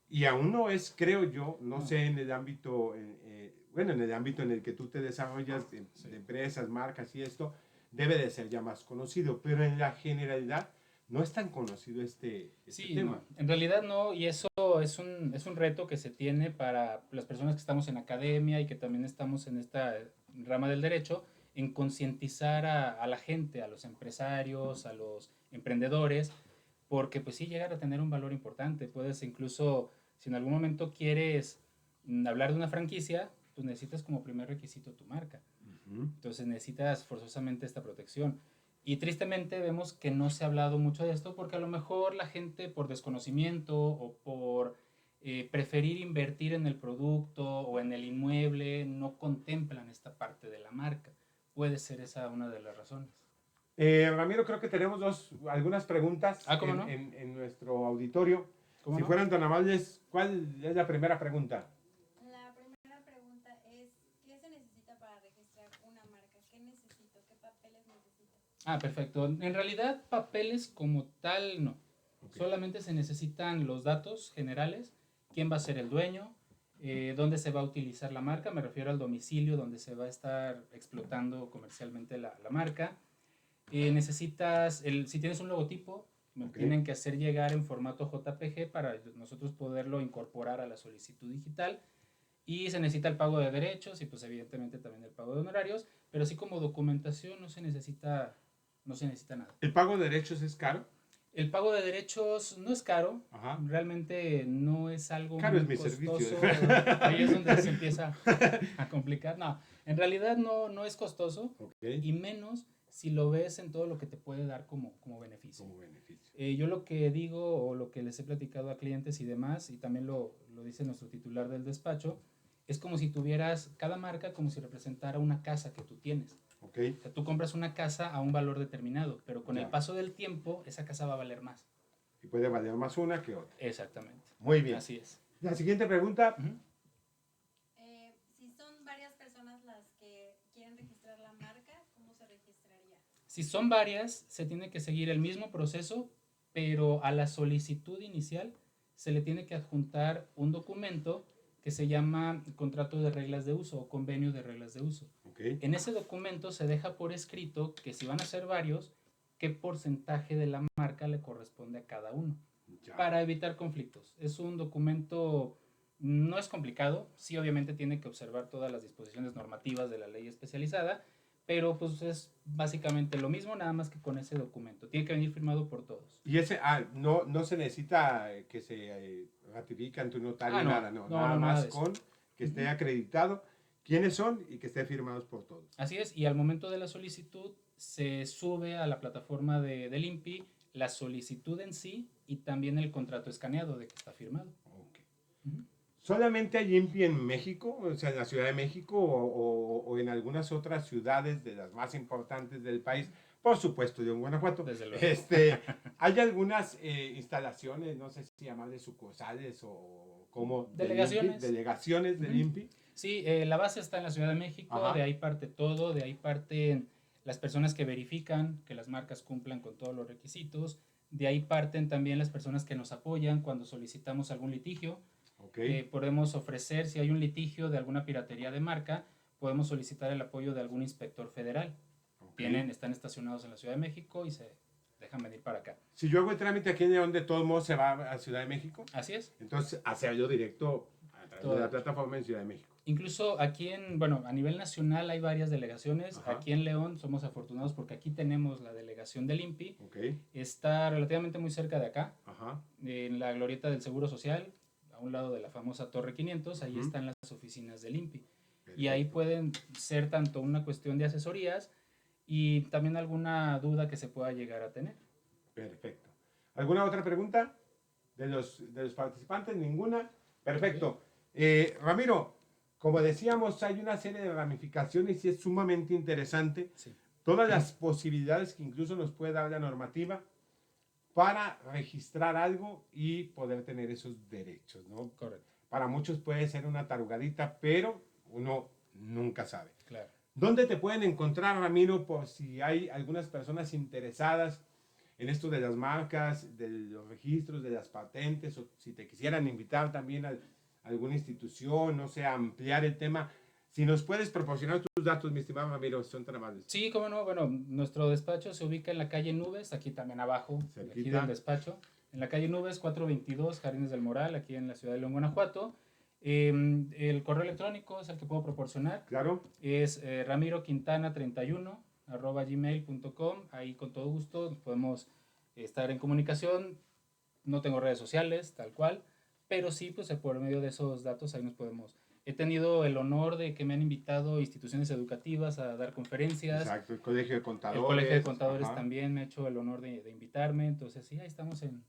Y aún no es, creo yo, no sé, en el ámbito, en el ámbito en el que tú te desarrollas, de empresas, marcas y esto, debe de ser ya más conocido, pero en la generalidad no es tan conocido este tema. No, en realidad no, y eso es un reto que se tiene para las personas que estamos en academia y que también estamos en esta rama del derecho, en concientizar a la gente, a los empresarios, a los emprendedores, porque pues sí llegar a tener un valor importante. Puedes incluso, si en algún momento quieres hablar de una franquicia, pues necesitas como primer requisito tu marca. Entonces necesitas forzosamente esta protección. Y tristemente vemos que no se ha hablado mucho de esto porque a lo mejor la gente por desconocimiento o por preferir invertir en el producto o en el inmueble no contemplan esta parte de la marca. Puede ser esa una de las razones. Ramiro, creo que tenemos algunas preguntas ¿cómo no? en nuestro auditorio. Si no? fueran tan amables, ¿cuál es la primera pregunta? La primera pregunta es, ¿qué se necesita para registrar una marca? ¿Qué necesito? ¿Qué papeles necesito? Perfecto. En realidad, papeles como tal, no. Okay. Solamente se necesitan los datos generales, quién va a ser el dueño, ¿Dónde se va a utilizar la marca? Me refiero al domicilio donde se va a estar explotando comercialmente la marca. Necesitas, si tienes un logotipo, me tienen que hacer llegar en formato JPG para nosotros poderlo incorporar a la solicitud digital. Y se necesita el pago de derechos y pues evidentemente también el pago de honorarios, pero así como documentación no se necesita nada. ¿El pago de derechos es caro? El pago de derechos no es caro, Ajá. realmente no es algo Caro muy es mi costoso. servicio. Ahí es donde se empieza a complicar. No, en realidad no es costoso, Okay. y menos si lo ves en todo lo que te puede dar como beneficio. Como beneficio. Yo lo que digo o lo que les he platicado a clientes y demás, y también lo dice nuestro titular del despacho, es como si tuvieras cada marca como si representara una casa que tú tienes. Okay. O sea, tú compras una casa a un valor determinado, pero con Ya. el paso del tiempo esa casa va a valer más. Y puede valer más una que otra. Exactamente. Muy bien. Así es. La siguiente pregunta. Ujú. Si son varias personas las que quieren registrar la marca, ¿cómo se registraría? Si son varias, se tiene que seguir el mismo proceso, pero a la solicitud inicial se le tiene que adjuntar un documento que se llama contrato de reglas de uso o convenio de reglas de uso. Okay. En ese documento se deja por escrito que si van a ser varios, qué porcentaje de la marca le corresponde a cada uno, Ya. para evitar conflictos. Es un documento, no es complicado, sí obviamente tiene que observar todas las disposiciones normativas de la ley especializada, pero pues es básicamente lo mismo, nada más que con ese documento. Tiene que venir firmado por todos. Y ese, no se necesita que se ratifique ante un notario, No, nada, no, nada nada más de eso. con que esté acreditado quiénes son y que esté firmados por todos. Así es, y al momento de la solicitud se sube a la plataforma del INPI la solicitud en sí y también el contrato escaneado de que está firmado. Okay. Ujú. ¿Solamente hay INPI en México, o sea, en la Ciudad de México o en algunas otras ciudades de las más importantes del país? Por supuesto, yo en Guanajuato. Desde luego. Hay algunas instalaciones, no sé si llamarles sucursales o como Delegaciones. Delegaciones del Ujú. INPI. Sí, la base está en la Ciudad de México, Ajá. de ahí parte todo, de ahí parten las personas que verifican que las marcas cumplan con todos los requisitos, de ahí parten también las personas que nos apoyan cuando solicitamos algún litigio. Okay. Podemos ofrecer, si hay un litigio de alguna piratería de marca, podemos solicitar el apoyo de algún inspector federal. Okay. Están estacionados en la Ciudad de México y se dejan venir para acá. Si yo hago el trámite aquí en León, de todos modos se va a Ciudad de México, Así es. entonces hacia yo directo a través de la plataforma en Ciudad de México. Incluso aquí a nivel nacional hay varias delegaciones. Ajá. Aquí en León somos afortunados porque aquí tenemos la delegación del INPI. Okay. Está relativamente muy cerca de acá, Ajá. en la glorieta del Seguro Social, a un lado de la famosa Torre 500. Ahí Ujú. están las oficinas del INPI. Perfecto. Y ahí pueden ser tanto una cuestión de asesorías y también alguna duda que se pueda llegar a tener. Perfecto. ¿Alguna otra pregunta de los participantes? ¿Ninguna? Perfecto. Ramiro, como decíamos, hay una serie de ramificaciones y es sumamente interesante Sí. todas las posibilidades que incluso nos puede dar la normativa para registrar algo y poder tener esos derechos, ¿no? Correcto. Para muchos puede ser una tarugadita, pero uno nunca sabe. Claro. ¿Dónde te pueden encontrar, Ramiro, por si hay algunas personas interesadas en esto de las marcas, de los registros, de las patentes, o si te quisieran invitar también a alguna institución, no sé, a ampliar el tema? Si nos puedes proporcionar tus datos, mi estimado Ramiro, son tan amables. Sí, cómo no. Bueno, nuestro despacho se ubica en la calle Nubes, aquí también abajo, aquí Cerquita. del despacho. En la calle Nubes, 422, Jardines del Moral, aquí en la ciudad de León, Guanajuato. El correo electrónico es el que puedo proporcionar. Claro. Es ramiroquintana31@gmail.com. Ahí con todo gusto podemos estar en comunicación. No tengo redes sociales, tal cual, pero sí, pues por medio de esos datos ahí nos podemos. He tenido el honor de que me han invitado instituciones educativas a dar conferencias. Exacto, el Colegio de Contadores. El Colegio de Contadores Ajá. también me ha hecho el honor de invitarme. Entonces, sí, ahí estamos en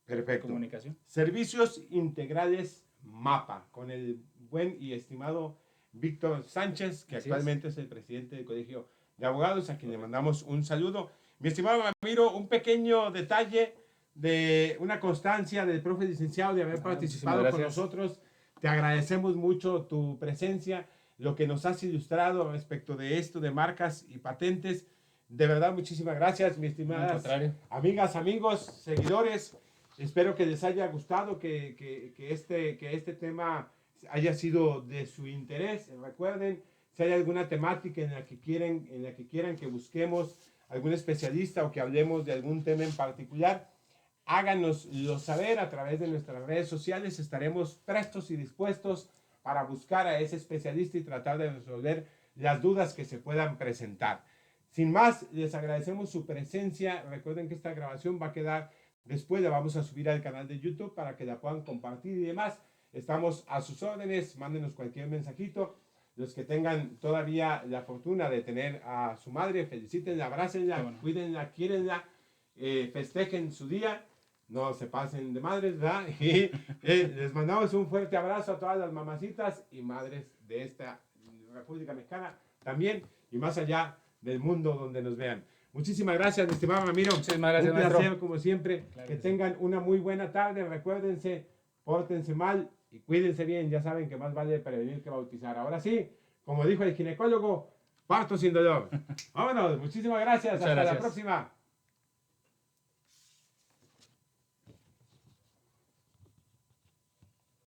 Perfecto. comunicación. Servicios Integrales MAPA, con el buen y estimado Víctor Sánchez, que Así actualmente es el presidente del Colegio de Abogados, a quien le mandamos un saludo. Mi estimado Ramiro, un pequeño detalle de una constancia del profe licenciado de haber participado muchísimas con gracias. nosotros. Te agradecemos mucho tu presencia, lo que nos has ilustrado respecto de esto, de marcas y patentes. De verdad, muchísimas gracias, mi Al estimada contrario. amigas, amigos, seguidores. Espero que les haya gustado, que este tema haya sido de su interés. Recuerden, si hay alguna temática en la que quieran que busquemos algún especialista o que hablemos de algún tema en particular, háganoslo saber a través de nuestras redes sociales. Estaremos prestos y dispuestos para buscar a ese especialista y tratar de resolver las dudas que se puedan presentar. Sin más, les agradecemos su presencia. Recuerden que esta grabación va a quedar después, la vamos a subir al canal de YouTube para que la puedan compartir y demás. Estamos a sus órdenes, mándenos cualquier mensajito. Los que tengan todavía la fortuna de tener a su madre, felicítenla, abrácenla, bueno, cuídenla, quírenla, festejen su día, no se pasen de madres, ¿verdad? Y les mandamos un fuerte abrazo a todas las mamacitas y madres de esta República Mexicana también y más allá del mundo donde nos vean. Muchísimas gracias, mi estimado Ramiro. Muchísimas gracias, un placer, maestro. como siempre. Claro que que tengan una muy buena tarde. Recuérdense, pórtense mal y cuídense bien. Ya saben que más vale prevenir que bautizar. Ahora sí, como dijo el ginecólogo, parto sin dolor. Vámonos. Muchísimas gracias. Muchas Hasta gracias. la próxima.